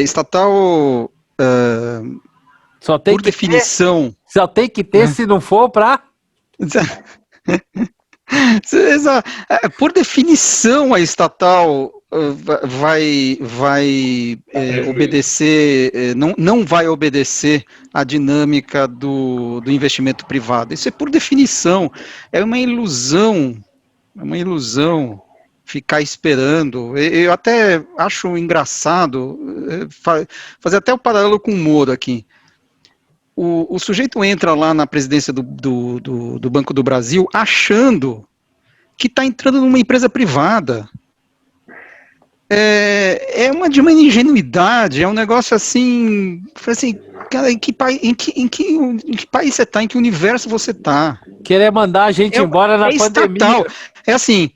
[SPEAKER 3] estatal,
[SPEAKER 1] Só tem
[SPEAKER 3] por definição...
[SPEAKER 1] Só tem que ter se não for para...
[SPEAKER 3] Por definição, a estatal vai obedecer, não vai obedecer à dinâmica do investimento privado. Isso é por definição, é uma ilusão ficar esperando. Eu até acho engraçado fazer até o paralelo com o Moro aqui. O sujeito entra lá na presidência do Banco do Brasil achando que está entrando numa empresa privada. É uma de uma ingenuidade, é um negócio assim, cara, em que país você está, em que universo você está?
[SPEAKER 1] Querer mandar a gente embora na pandemia.
[SPEAKER 3] Estatal. É assim,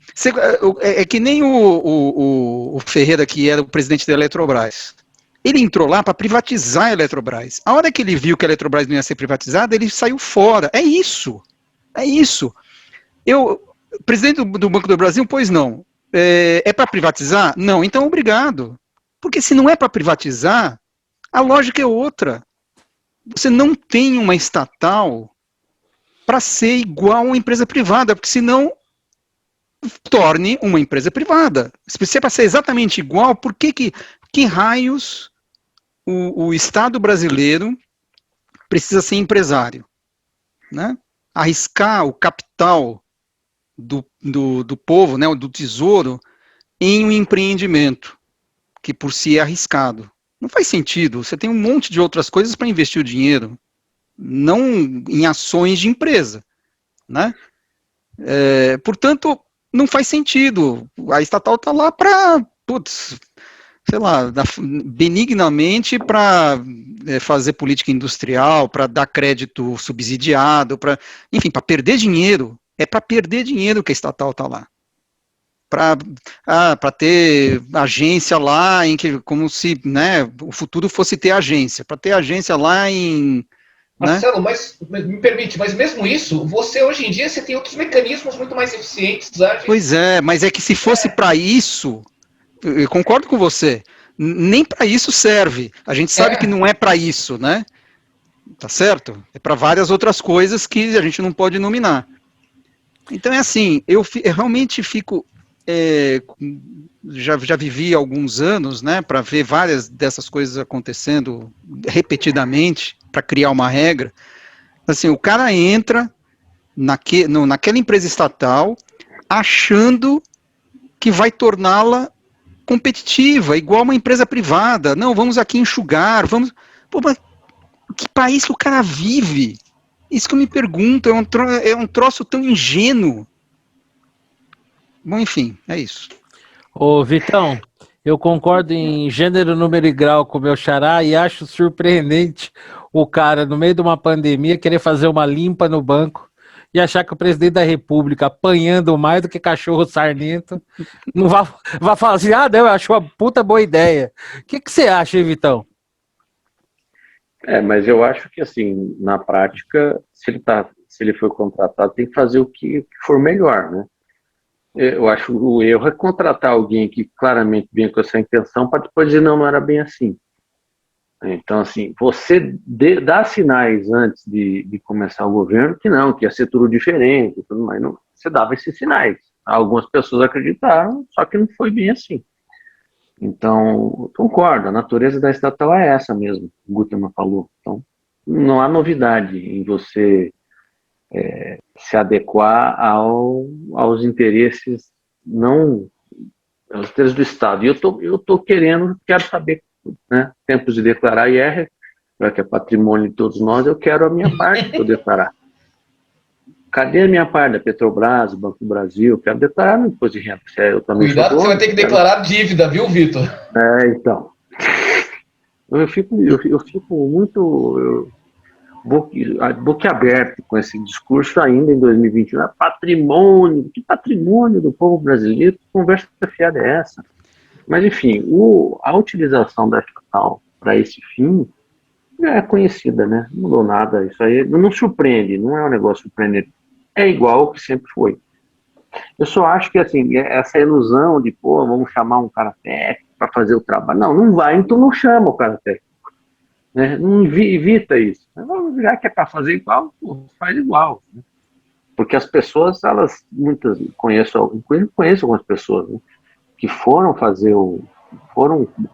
[SPEAKER 3] é que nem o Ferreira, que era o presidente da Eletrobras. Ele entrou lá para privatizar a Eletrobras. A hora que ele viu que a Eletrobras não ia ser privatizada, ele saiu fora. É isso. Presidente do Banco do Brasil, pois não. É para privatizar? Não, então obrigado. Porque se não é para privatizar, a lógica é outra. Você não tem uma estatal para ser igual a uma empresa privada, porque senão torne uma empresa privada. Se é para ser exatamente igual, por que raios o Estado brasileiro precisa ser empresário, né? Arriscar o capital do povo, né, do tesouro, em um empreendimento que por si é arriscado. Não faz sentido. Você tem um monte de outras coisas para investir o dinheiro, não em ações de empresa, né? Portanto, não faz sentido. A estatal está lá para sei lá, benignamente para fazer política industrial, para dar crédito subsidiado, enfim, para perder dinheiro. É para perder dinheiro que a estatal está lá. Para ter agência lá, como se, né, o futuro fosse ter agência. Para ter agência lá em...
[SPEAKER 4] Marcelo, né? Mas me permite, mas mesmo isso, você hoje em dia você tem outros mecanismos muito mais eficientes. Ágeis.
[SPEAKER 3] Pois é, mas é que se fosse para isso, eu concordo com você, nem para isso serve. A gente sabe que não é para isso, né? Tá certo? É para várias outras coisas que a gente não pode nominar. Então é assim, eu realmente fico... já vivi alguns anos, né, para ver várias dessas coisas acontecendo repetidamente, para criar uma regra. Assim, o cara entra naquela empresa estatal achando que vai torná-la competitiva, igual uma empresa privada. Não, vamos aqui enxugar, vamos... Pô, mas que país que o cara vive? Isso que eu me pergunto, é um troço tão ingênuo. Bom, enfim, é isso.
[SPEAKER 1] Ô, Vitão, eu concordo em gênero, número e grau com o meu xará e acho surpreendente o cara, no meio de uma pandemia, querer fazer uma limpa no banco e achar que o presidente da República, apanhando mais do que cachorro sarnento, não vai falar assim, não, eu acho uma puta boa ideia. O que você acha, hein, Vitão?
[SPEAKER 2] Mas eu acho que, assim, na prática, se ele for contratado, tem que fazer o que for melhor, né? Eu acho o erro é contratar alguém que claramente vem com essa intenção para depois dizer, não era bem assim. Então, assim, você dá sinais antes de começar o governo que não, que ia ser tudo diferente e tudo mais. Não, você dava esses sinais. Algumas pessoas acreditaram, só que não foi bem assim. Então, concordo, a natureza da estatal é essa mesmo, o Guterman falou. Então, não há novidade em você se adequar aos interesses aos interesses do Estado. E eu tô quero saber, né, tempos de declarar IR, já que é patrimônio de todos nós, eu quero a minha parte para eu declarar. Cadê a minha parte da Petrobras, Banco do Brasil? Eu quero declarar no imposto de renda. Eu também
[SPEAKER 4] Cuidado que você vai ter que declarar dívida, viu, Vitor?
[SPEAKER 2] Então. Eu fico muito boquiaberto com esse discurso ainda em 2021. Patrimônio, que patrimônio do povo brasileiro? Que conversa fiada é essa? Mas, enfim, a utilização da estatal para esse fim é conhecida, né? Não mudou nada. Isso aí não surpreende, não é um negócio surpreendente. É igual ao que sempre foi. Eu só acho que, assim, essa ilusão de, vamos chamar um cara técnico para fazer o trabalho. Não vai, então não chama o cara técnico. Né? Não evita isso. Já que é para fazer igual, faz igual. Né? Porque as pessoas, conheço algumas pessoas, né, que foram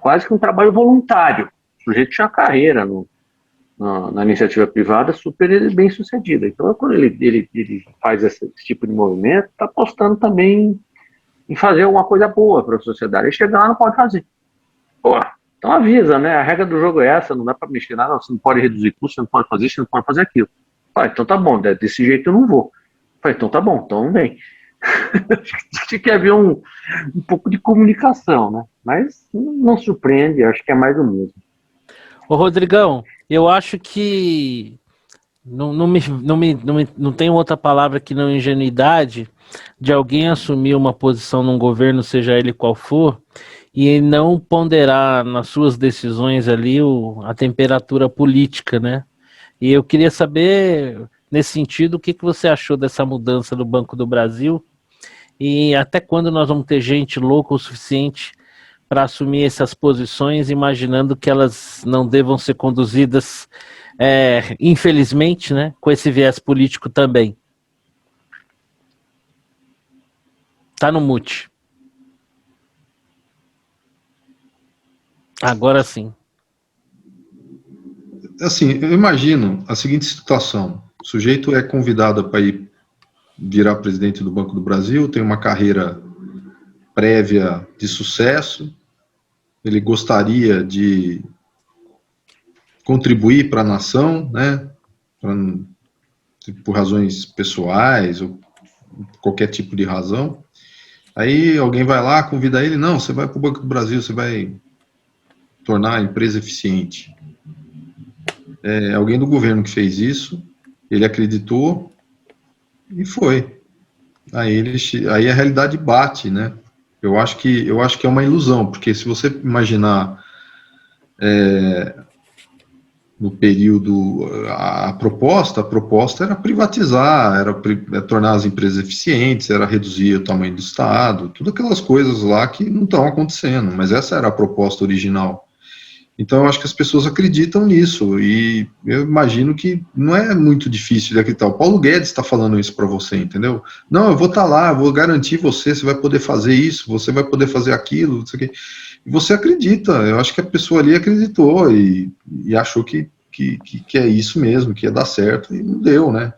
[SPEAKER 2] quase que um trabalho voluntário. O sujeito tinha carreira na iniciativa privada super bem sucedida. Então, quando ele faz esse tipo de movimento, está apostando também em fazer alguma coisa boa para a sociedade. E chegar lá não pode fazer. Então avisa, né? A regra do jogo é essa, não dá para mexer nada, você não pode reduzir custo, você não pode fazer isso, você não pode fazer aquilo. Então tá bom, desse jeito eu não vou. Então tá bom, então não vem. Tinha que haver um pouco de comunicação, né? Mas não surpreende, acho que é mais do mesmo.
[SPEAKER 1] Ô, Rodrigão, eu acho que não tem outra palavra que não ingenuidade de alguém assumir uma posição num governo, seja ele qual for, e não ponderar nas suas decisões ali a temperatura política, né? E eu queria saber, nesse sentido, o que você achou dessa mudança do Banco do Brasil e até quando nós vamos ter gente louca o suficiente para assumir essas posições, imaginando que elas não devam ser conduzidas, infelizmente, né, com esse viés político também. Tá no mute. Agora sim.
[SPEAKER 5] Assim, eu imagino a seguinte situação. O sujeito é convidado para ir virar presidente do Banco do Brasil, tem uma carreira prévia de sucesso, ele gostaria de contribuir para a nação, né, por razões pessoais ou qualquer tipo de razão. Aí alguém vai lá, convida ele, não, você vai para o Banco do Brasil, você vai tornar a empresa eficiente. É alguém do governo que fez isso, ele acreditou e foi. Aí a realidade bate, né? Eu acho que é uma ilusão, porque se você imaginar no período a proposta era privatizar, era tornar as empresas eficientes, era reduzir o tamanho do Estado, tudo aquelas coisas lá que não estão acontecendo, mas essa era a proposta original. Então, eu acho que as pessoas acreditam nisso, e eu imagino que não é muito difícil de acreditar. O Paulo Guedes está falando isso para você, entendeu? Não, eu vou estar lá, eu vou garantir você vai poder fazer isso, você vai poder fazer aquilo, não sei o quê. E você acredita, eu acho que a pessoa ali acreditou e achou que é isso mesmo, que ia dar certo, e não deu, né?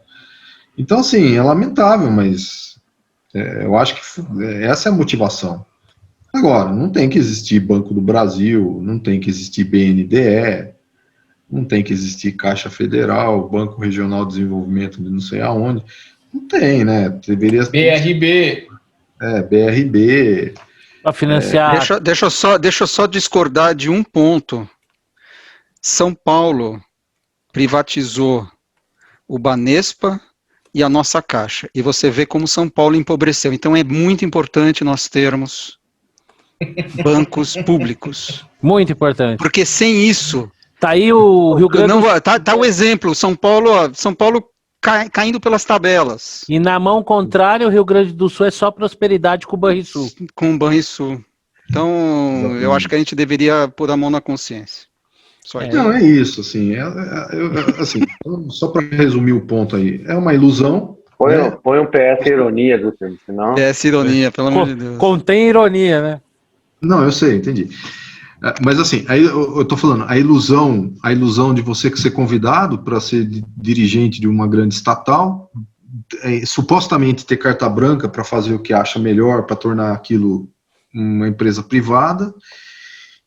[SPEAKER 5] Então, assim, é lamentável, mas eu acho que essa é a motivação. Agora, não tem que existir Banco do Brasil, não tem que existir BNDE, não tem que existir Caixa Federal, Banco Regional de Desenvolvimento de não sei aonde. Não tem, né? Deveria
[SPEAKER 4] BRB.
[SPEAKER 5] BRB.
[SPEAKER 1] Para financiar.
[SPEAKER 3] Deixa eu só discordar de um ponto. São Paulo privatizou o Banespa e a nossa Caixa. E você vê como São Paulo empobreceu. Então é muito importante nós termos bancos públicos.
[SPEAKER 1] Muito importante.
[SPEAKER 3] Porque sem isso...
[SPEAKER 1] Tá aí o Rio Grande do Sul.
[SPEAKER 3] Tá o exemplo, São Paulo caindo pelas tabelas.
[SPEAKER 1] E na mão contrária, o Rio Grande do Sul é só prosperidade com o Banrisul.
[SPEAKER 3] Com o Banrisul. Então, eu acho que a gente deveria pôr a mão na consciência. Só isso.
[SPEAKER 5] Não, é isso, assim, assim, só para resumir o ponto aí, é uma ilusão.
[SPEAKER 2] Põe um PS ironia, Guter, senão...
[SPEAKER 3] PS ironia, pelo amor de Deus.
[SPEAKER 1] Contém ironia, né?
[SPEAKER 5] Não, eu sei, entendi. Mas assim, aí eu tô falando, a ilusão de você ser convidado para ser dirigente de uma grande estatal, supostamente ter carta branca para fazer o que acha melhor, para tornar aquilo uma empresa privada,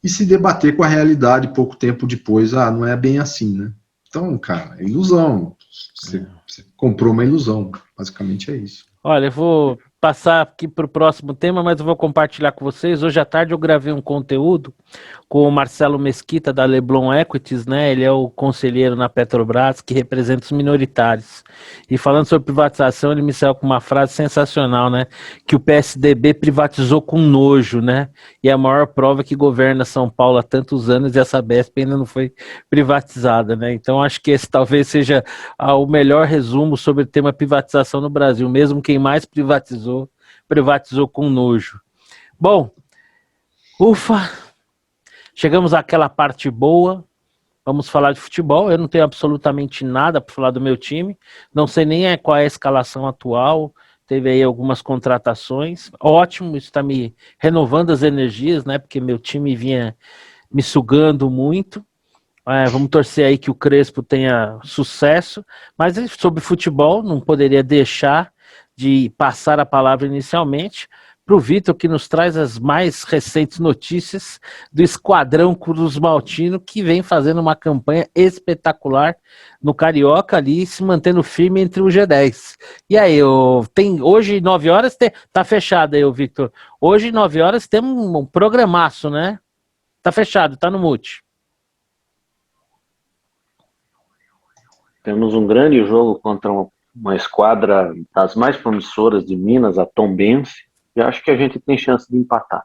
[SPEAKER 5] e se debater com a realidade pouco tempo depois, não é bem assim, né? Então, cara, é ilusão. Você comprou uma ilusão, basicamente é isso.
[SPEAKER 1] Olha, eu vou passar aqui para o próximo tema, mas eu vou compartilhar com vocês. Hoje à tarde eu gravei um conteúdo com o Marcelo Mesquita, da Leblon Equities, né? Ele é o conselheiro na Petrobras, que representa os minoritários. E falando sobre privatização, ele me saiu com uma frase sensacional, né? Que o PSDB privatizou com nojo, né? E a maior prova que governa São Paulo há tantos anos e a Sabesp ainda não foi privatizada, né? Então acho que esse talvez seja o melhor resumo sobre o tema privatização no Brasil. Mesmo quem mais privatizou com nojo. Bom, ufa, chegamos àquela parte boa, vamos falar de futebol. Eu não tenho absolutamente nada para falar do meu time, não sei nem qual é a escalação atual, teve aí algumas contratações, ótimo, isso está me renovando as energias, né, porque meu time vinha me sugando muito. Vamos torcer aí que o Crespo tenha sucesso, mas sobre futebol não poderia deixar de passar a palavra inicialmente para o Vitor, que nos traz as mais recentes notícias do Esquadrão Cruz Maltino, que vem fazendo uma campanha espetacular no Carioca ali, se mantendo firme entre o G10. E aí, hoje 9 horas, tá fechado aí, Victor. Hoje 9 horas temos um programaço, né? Tá fechado, tá no mute.
[SPEAKER 2] Temos um grande jogo contra uma esquadra das mais promissoras de Minas, a Tombense, e acho que a gente tem chance de empatar.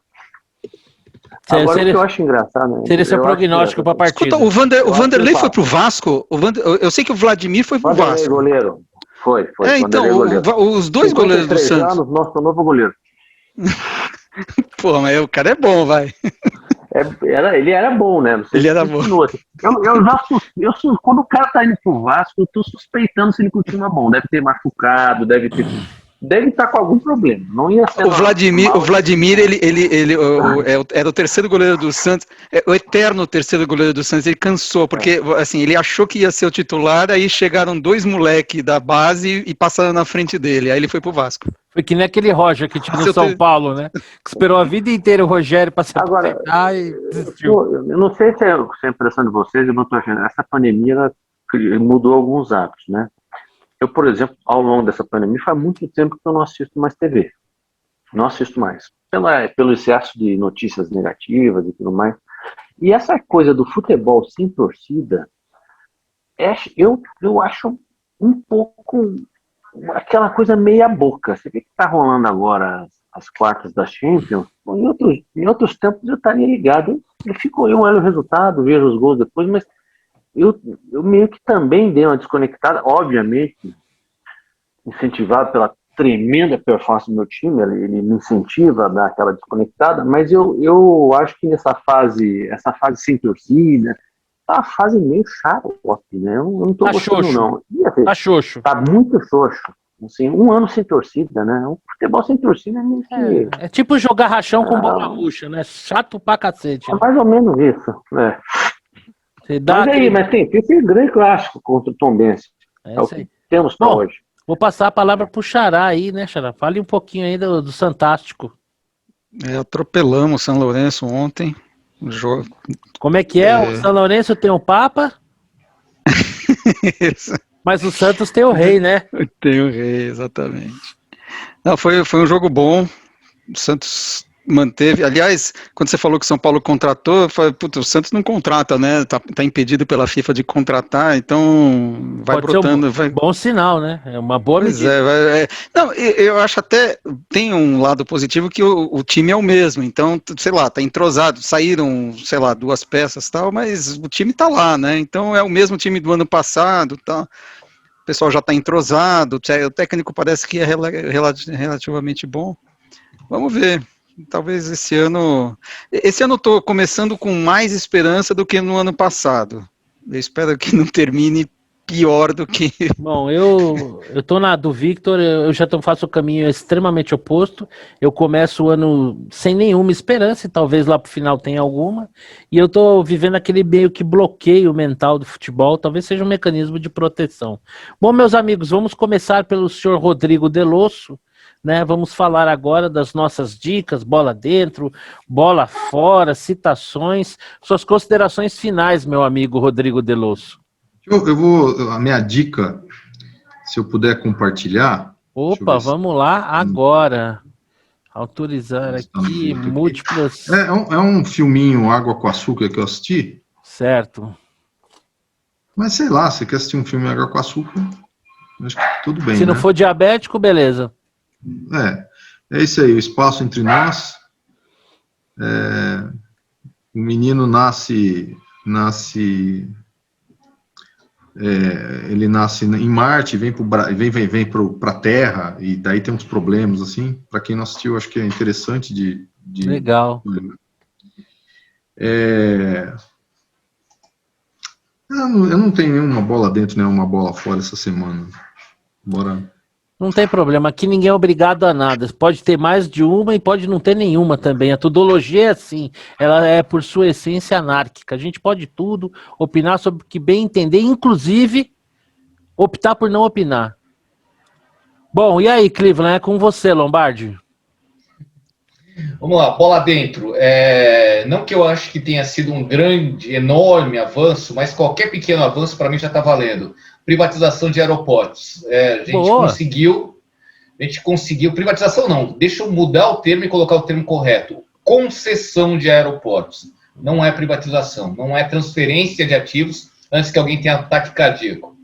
[SPEAKER 2] Agora, o que eu acho engraçado... Né?
[SPEAKER 1] Seria seu prognóstico para a partida.
[SPEAKER 3] Escuta, o Vanderlei foi pro Vasco? Eu sei que o Vladimir foi pro Vasco.
[SPEAKER 2] Goleiro. Foi.
[SPEAKER 3] Então, os dois goleiros do Santos...
[SPEAKER 2] anos, nosso novo goleiro.
[SPEAKER 3] Pô, mas o cara é bom, vai.
[SPEAKER 2] Ele era bom, né?
[SPEAKER 3] Ele era bom.
[SPEAKER 2] Quando o cara tá indo pro Vasco, eu tô suspeitando se ele continua bom. Deve ter machucado, deve estar com algum problema. Não ia ser
[SPEAKER 3] o Vladimir, ele era o terceiro goleiro do Santos, o eterno terceiro goleiro do Santos. Ele cansou, porque assim, ele achou que ia ser o titular, aí chegaram 2 moleques da base e passaram na frente dele, aí ele foi pro Vasco.
[SPEAKER 1] Foi que nem aquele Roger que tinha no São Paulo, né? Que esperou a vida inteira o Rogério para se aposentar e desistiu.
[SPEAKER 2] Eu não sei se é a impressão de vocês, eu não tô achando. Essa pandemia mudou alguns hábitos, né? Eu, por exemplo, ao longo dessa pandemia, faz muito tempo que eu não assisto mais TV. Não assisto mais. Pelo excesso de notícias negativas e tudo mais. E essa coisa do futebol sem torcida, eu acho um pouco aquela coisa meia boca. Você vê que tá rolando agora as quartas da Champions, em outros tempos eu estaria ligado. Eu olho o resultado, vejo os gols depois, mas eu meio que também dei uma desconectada, obviamente, incentivado pela tremenda performance do meu time, ele me incentiva a dar aquela desconectada, mas eu acho que essa fase sem torcida, tá uma fase meio chata, né? Eu não tô gostando,
[SPEAKER 1] xoxo.
[SPEAKER 2] não.
[SPEAKER 1] Tá xoxo.
[SPEAKER 2] Tá muito xoxo. Assim, um ano sem torcida, né? O futebol sem torcida é meio que...
[SPEAKER 1] É tipo jogar rachão com bola murcha, né? Chato pra cacete.
[SPEAKER 2] É mais ou menos isso, né?
[SPEAKER 1] Você dá
[SPEAKER 2] Mas aí,
[SPEAKER 1] aquele...
[SPEAKER 2] mas tem esse grande clássico contra o Tombense. É o
[SPEAKER 1] isso aí.
[SPEAKER 2] que temos para
[SPEAKER 1] Bom,
[SPEAKER 2] hoje.
[SPEAKER 1] Vou passar a palavra pro Xará aí, né, Xará? Fale um pouquinho aí do Fantástico.
[SPEAKER 3] Atropelamos o São Lourenço ontem.
[SPEAKER 1] Como é que é? O São Lourenço tem o Papa, mas o Santos tem o Rei, né?
[SPEAKER 3] Tem o Rei, exatamente. Não, foi um jogo bom. O Santos manteve. Aliás, quando você falou que o São Paulo contratou, eu falei, puta, o Santos não contrata, né? Tá impedido pela FIFA de contratar, então vai
[SPEAKER 1] Pode
[SPEAKER 3] brotando.
[SPEAKER 1] ser um bom sinal, né? É uma boa medida.
[SPEAKER 3] Não, eu acho até tem um lado positivo que o time é o mesmo, então, sei lá, tá entrosado, saíram, sei lá, 2 peças e tal, mas o time tá lá, né? Então é o mesmo time do ano passado, tá? O pessoal já tá entrosado, o técnico parece que é relativamente bom. Vamos ver. Talvez esse ano eu tô começando com mais esperança do que no ano passado. Eu espero que não termine pior do que...
[SPEAKER 1] Bom, eu tô na do Victor, eu já faço o caminho extremamente oposto. Eu começo o ano sem nenhuma esperança, e talvez lá pro final tenha alguma, e eu tô vivendo aquele meio que bloqueio mental do futebol, talvez seja um mecanismo de proteção. Bom, meus amigos, vamos começar pelo senhor Rodrigo Delosso, né? Vamos falar agora das nossas dicas, bola dentro, bola fora, citações, suas considerações finais, meu amigo Rodrigo Delosso.
[SPEAKER 5] A minha dica, se eu puder compartilhar.
[SPEAKER 1] Opa, vamos lá agora. Autorizar aqui múltiplas.
[SPEAKER 5] É um filminho Água com Açúcar que eu assisti.
[SPEAKER 1] Certo.
[SPEAKER 5] Mas sei lá, você quer assistir um filme Água com Açúcar? Acho que tudo bem.
[SPEAKER 1] Se não for diabético, beleza.
[SPEAKER 5] É isso aí, o espaço entre nós. O menino ele nasce em Marte, vem para a Terra, e daí tem uns problemas, assim. Para quem não assistiu, acho que é interessante de
[SPEAKER 1] Legal.
[SPEAKER 5] Eu não tenho nenhuma bola dentro, nenhuma bola fora essa semana. Bora.
[SPEAKER 1] Não tem problema, aqui ninguém é obrigado a nada. Pode ter mais de uma e pode não ter nenhuma também. A tudologia é assim, ela é por sua essência anárquica. A gente pode tudo, opinar sobre o que bem entender, inclusive optar por não opinar. Bom, e aí, Cleveland, é com você, Lombardi.
[SPEAKER 4] Vamos lá, bola dentro. Não que eu acho que tenha sido um grande, enorme avanço, mas qualquer pequeno avanço para mim já está valendo. Privatização de aeroportos. A gente conseguiu. Privatização não, deixa eu mudar o termo e colocar o termo correto. Concessão de aeroportos. Não é privatização, não é transferência de ativos antes que alguém tenha ataque cardíaco.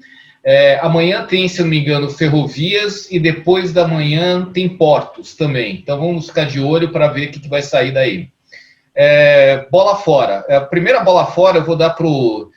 [SPEAKER 4] Amanhã tem, se eu não me engano, ferrovias e depois da manhã tem portos também. Então vamos ficar de olho para ver o que vai sair daí. Bola fora. A primeira bola fora eu vou dar para o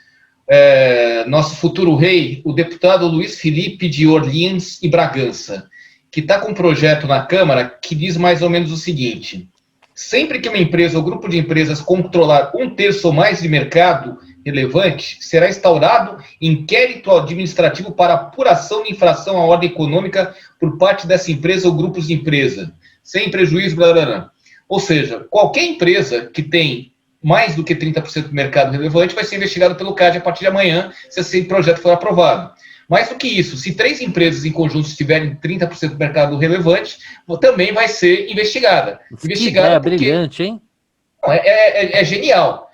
[SPEAKER 4] nosso futuro rei, o deputado Luiz Felipe de Orleans e Bragança, que está com um projeto na Câmara que diz mais ou menos o seguinte: sempre que uma empresa ou grupo de empresas controlar 1/3 ou mais de mercado relevante, será instaurado inquérito administrativo para apuração de infração à ordem econômica por parte dessa empresa ou grupos de empresa, sem prejuízo, blá, blá, blá. Ou seja, qualquer empresa que tem mais do que 30% do mercado relevante vai ser investigado pelo CAD a partir de amanhã, se esse projeto for aprovado. Mais do que isso, se 3 empresas em conjunto tiverem 30% do mercado relevante, também vai ser investigada.
[SPEAKER 1] Investigada porque... brilhante, hein?
[SPEAKER 4] É genial.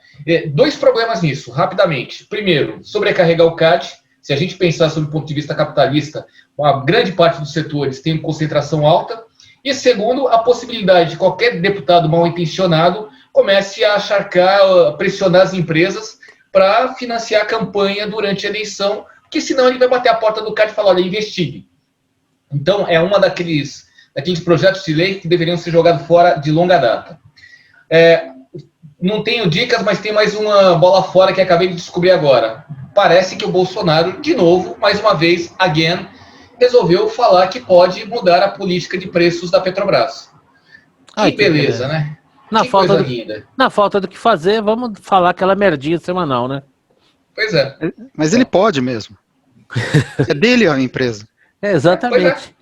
[SPEAKER 4] 2 problemas nisso, rapidamente. Primeiro, sobrecarregar o CAD. Se a gente pensar sob o ponto de vista capitalista, uma grande parte dos setores tem concentração alta. E segundo, a possibilidade de qualquer deputado mal intencionado comece a acharcar, pressionar as empresas para financiar a campanha durante a eleição, porque senão ele vai bater a porta do cara e falar, olha, investigue. Então, é uma daqueles projetos de lei que deveriam ser jogados fora de longa data. Não tenho dicas, mas tem mais uma bola fora que acabei de descobrir agora. Parece que o Bolsonaro, de novo, mais uma vez, again, resolveu falar que pode mudar a política de preços da Petrobras.
[SPEAKER 1] Ai,
[SPEAKER 4] Que beleza, né?
[SPEAKER 1] Na
[SPEAKER 4] Que coisa
[SPEAKER 1] falta,
[SPEAKER 4] linda.
[SPEAKER 1] na falta do que fazer, vamos falar aquela merdinha semanal, né?
[SPEAKER 4] Pois é.
[SPEAKER 3] Mas ele pode mesmo. É dele a empresa.
[SPEAKER 1] Exatamente.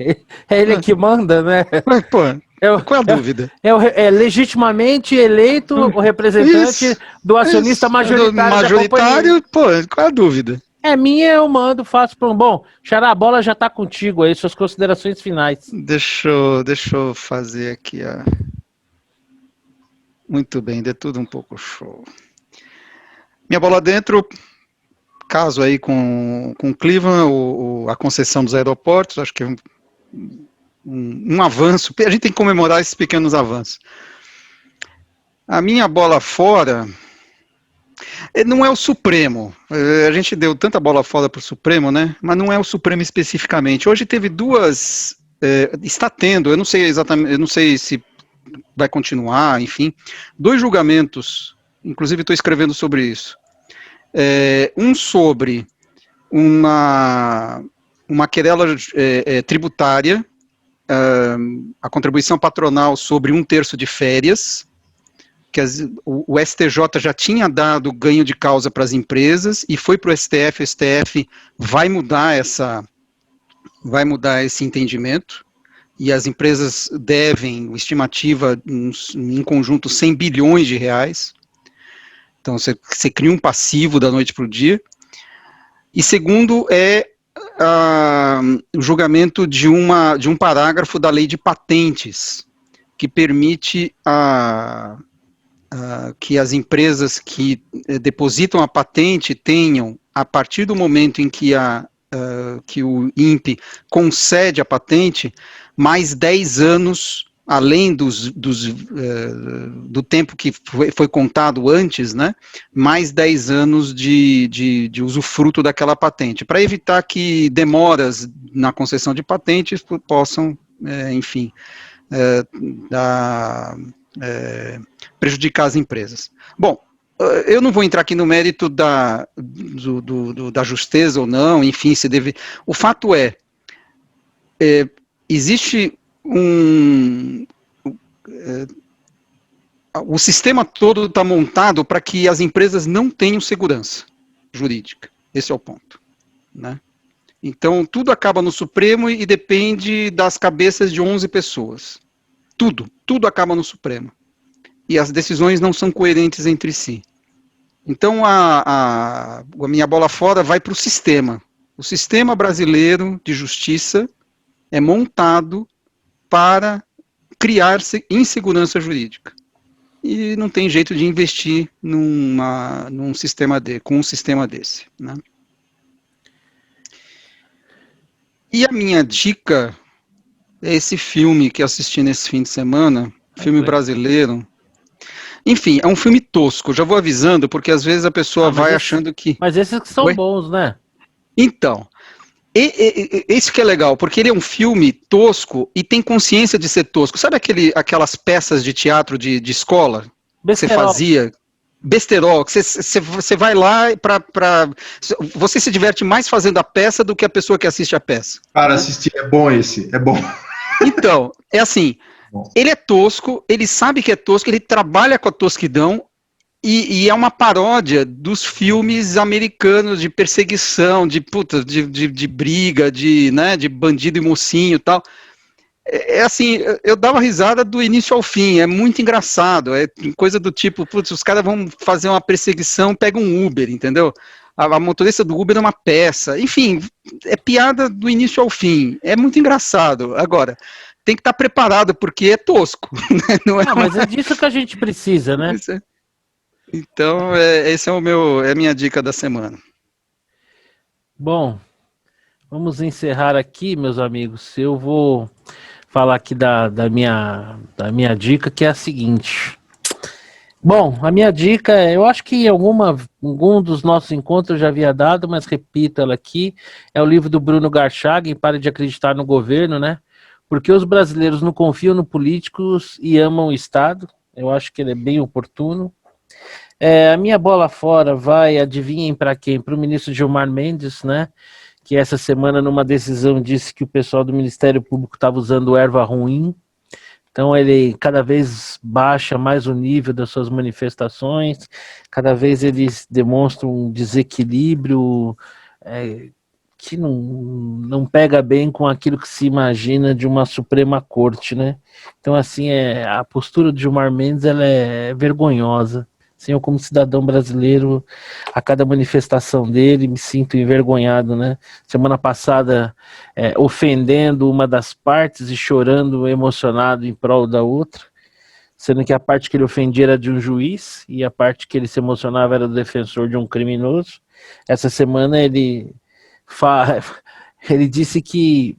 [SPEAKER 1] É ele que manda, né?
[SPEAKER 3] Mas, pô,
[SPEAKER 1] É,
[SPEAKER 3] qual é a dúvida?
[SPEAKER 1] é legitimamente eleito o representante
[SPEAKER 3] Isso,
[SPEAKER 1] do acionista
[SPEAKER 3] Isso,
[SPEAKER 1] majoritário da companhia.
[SPEAKER 3] majoritário, pô, qual é a dúvida?
[SPEAKER 1] É minha, eu mando, faço para um. Bom, Xará, a bola já está contigo aí, suas considerações finais.
[SPEAKER 3] Deixa eu fazer aqui a... Muito bem, de tudo um pouco show. Minha bola dentro, caso aí com Cleveland, a concessão dos aeroportos, acho que é um avanço, a gente tem que comemorar esses pequenos avanços. A minha bola fora não é o Supremo, a gente deu tanta bola fora para o Supremo, né? Mas não é o Supremo especificamente. Hoje teve duas, está tendo, eu não sei exatamente, eu não sei se vai continuar, enfim, 2 julgamentos, inclusive estou escrevendo sobre isso. Um sobre uma querela tributária, a contribuição patronal sobre 1/3 de férias, que o STJ já tinha dado ganho de causa para as empresas e foi para o STF vai mudar esse entendimento, e as empresas devem, estimativa, em conjunto, 100 bilhões de reais. Então, você cria um passivo da noite para o dia. E segundo o julgamento de um parágrafo da lei de patentes, que permite que as empresas que depositam a patente tenham, a partir do momento em que o INPE concede a patente, mais 10 anos, além do tempo que foi contado antes, né, mais 10 anos de usufruto daquela patente, para evitar que demoras na concessão de patentes possam, enfim, prejudicar as empresas. Bom, eu não vou entrar aqui no mérito da justeza ou não, enfim, se deve... O fato existe o sistema todo está montado para que as empresas não tenham segurança jurídica. Esse é o ponto, né? Então, tudo acaba no Supremo e depende das cabeças de 11 pessoas. Tudo acaba no Supremo. E as decisões não são coerentes entre si. Então, a minha bola fora vai para o sistema. O sistema brasileiro de justiça é montado para criar insegurança jurídica. E não tem jeito de investir com um sistema desse, né? E a minha dica é esse filme que assisti nesse fim de semana, filme brasileiro. Enfim, é um filme tosco, já vou avisando, porque às vezes a pessoa vai achando que...
[SPEAKER 1] Mas esses que são bons, né?
[SPEAKER 3] Então, isso que é legal, porque ele é um filme tosco e tem consciência de ser tosco. Sabe aquelas peças de teatro de escola que você fazia? Besterol, que você vai lá você se diverte mais fazendo a peça do que a pessoa que assiste a peça.
[SPEAKER 5] Para assistir, é bom esse, é bom.
[SPEAKER 3] Então, é assim, ele é tosco, ele sabe que é tosco, ele trabalha com a tosquidão, e é uma paródia dos filmes americanos de perseguição, de briga, de bandido e mocinho e tal. Assim, eu dava risada do início ao fim, é muito engraçado, é coisa do tipo, os caras vão fazer uma perseguição, pegam um Uber, entendeu? A motorista do Uber é uma peça, enfim, é piada do início ao fim, é muito engraçado. Agora, tem que estar preparado, porque é tosco. Né?
[SPEAKER 1] Não, mas é disso que a gente precisa, né?
[SPEAKER 3] Então, esse é a minha dica da semana.
[SPEAKER 1] Bom, vamos encerrar aqui, meus amigos. Eu vou falar aqui da minha dica, que é a seguinte. Bom, a minha dica é, eu acho que em algum dos nossos encontros eu já havia dado, mas repito ela aqui, é o livro do Bruno Garchagen, Pare de Acreditar no Governo, né? Porque os brasileiros não confiam no políticos e amam o Estado. Eu acho que ele é bem oportuno. A minha bola fora vai, adivinhem para quem? Para o ministro Gilmar Mendes, né? Que essa semana, numa decisão, disse que o pessoal do Ministério Público estava usando erva ruim. Então ele cada vez baixa mais o nível das suas manifestações, cada vez eles demonstram um desequilíbrio que não pega bem com aquilo que se imagina de uma Suprema Corte, né? Então, assim, a postura de Gilmar Mendes ela é vergonhosa. Assim, eu, como cidadão brasileiro, a cada manifestação dele, me sinto envergonhado, né? Semana passada, ofendendo uma das partes e chorando emocionado em prol da outra, sendo que a parte que ele ofendia era de um juiz e a parte que ele se emocionava era do defensor de um criminoso. Essa semana ele disse que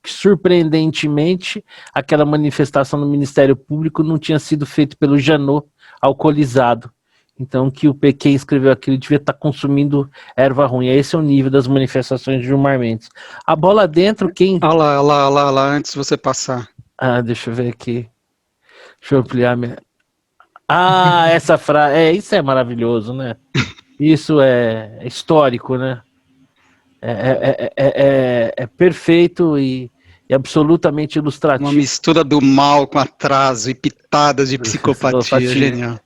[SPEAKER 1] surpreendentemente, aquela manifestação no Ministério Público não tinha sido feita pelo Janot alcoolizado. Então, que o quem escreveu aquilo devia estar consumindo erva ruim. Esse é o nível das manifestações de Gilmar Mendes. A bola dentro, quem...
[SPEAKER 3] Olha lá, antes de você passar.
[SPEAKER 1] Deixa eu ver aqui. Deixa eu ampliar minha... essa frase... isso é maravilhoso, né? Isso é histórico, né? É perfeito e absolutamente ilustrativo.
[SPEAKER 3] Uma mistura do mal com atraso e pitadas de psicopatia, genial.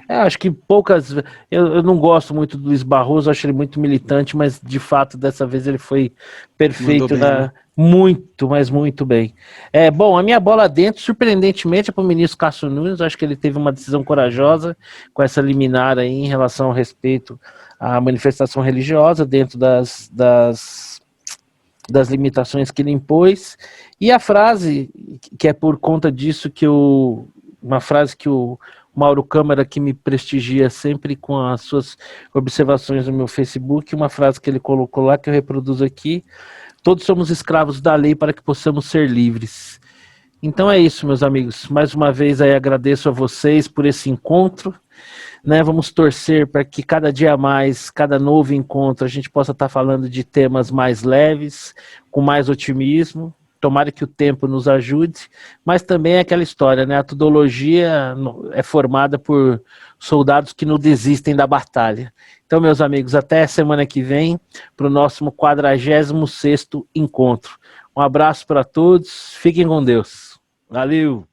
[SPEAKER 1] Acho que poucas... Eu não gosto muito do Luiz Barroso, acho ele muito militante, mas de fato dessa vez ele foi perfeito, né? Muito, mas muito bem. Bom, a minha bola dentro, surpreendentemente, é para o ministro Cássio Nunes. Acho que ele teve uma decisão corajosa com essa liminar aí em relação ao respeito à manifestação religiosa dentro das limitações que ele impôs. E a frase, que é por conta disso uma frase que o Mauro Câmara, que me prestigia sempre com as suas observações no meu Facebook, uma frase que ele colocou lá, que eu reproduzo aqui: todos somos escravos da lei para que possamos ser livres. Então é isso, meus amigos. Mais uma vez aí agradeço a vocês por esse encontro, né? Vamos torcer para que cada dia mais, cada novo encontro, a gente possa estar falando de temas mais leves, com mais otimismo. Tomara que o tempo nos ajude, mas também é aquela história, né? A tudologia é formada por soldados que não desistem da batalha. Então, meus amigos, até semana que vem para o nosso 46º encontro. Um abraço para todos, fiquem com Deus. Valeu!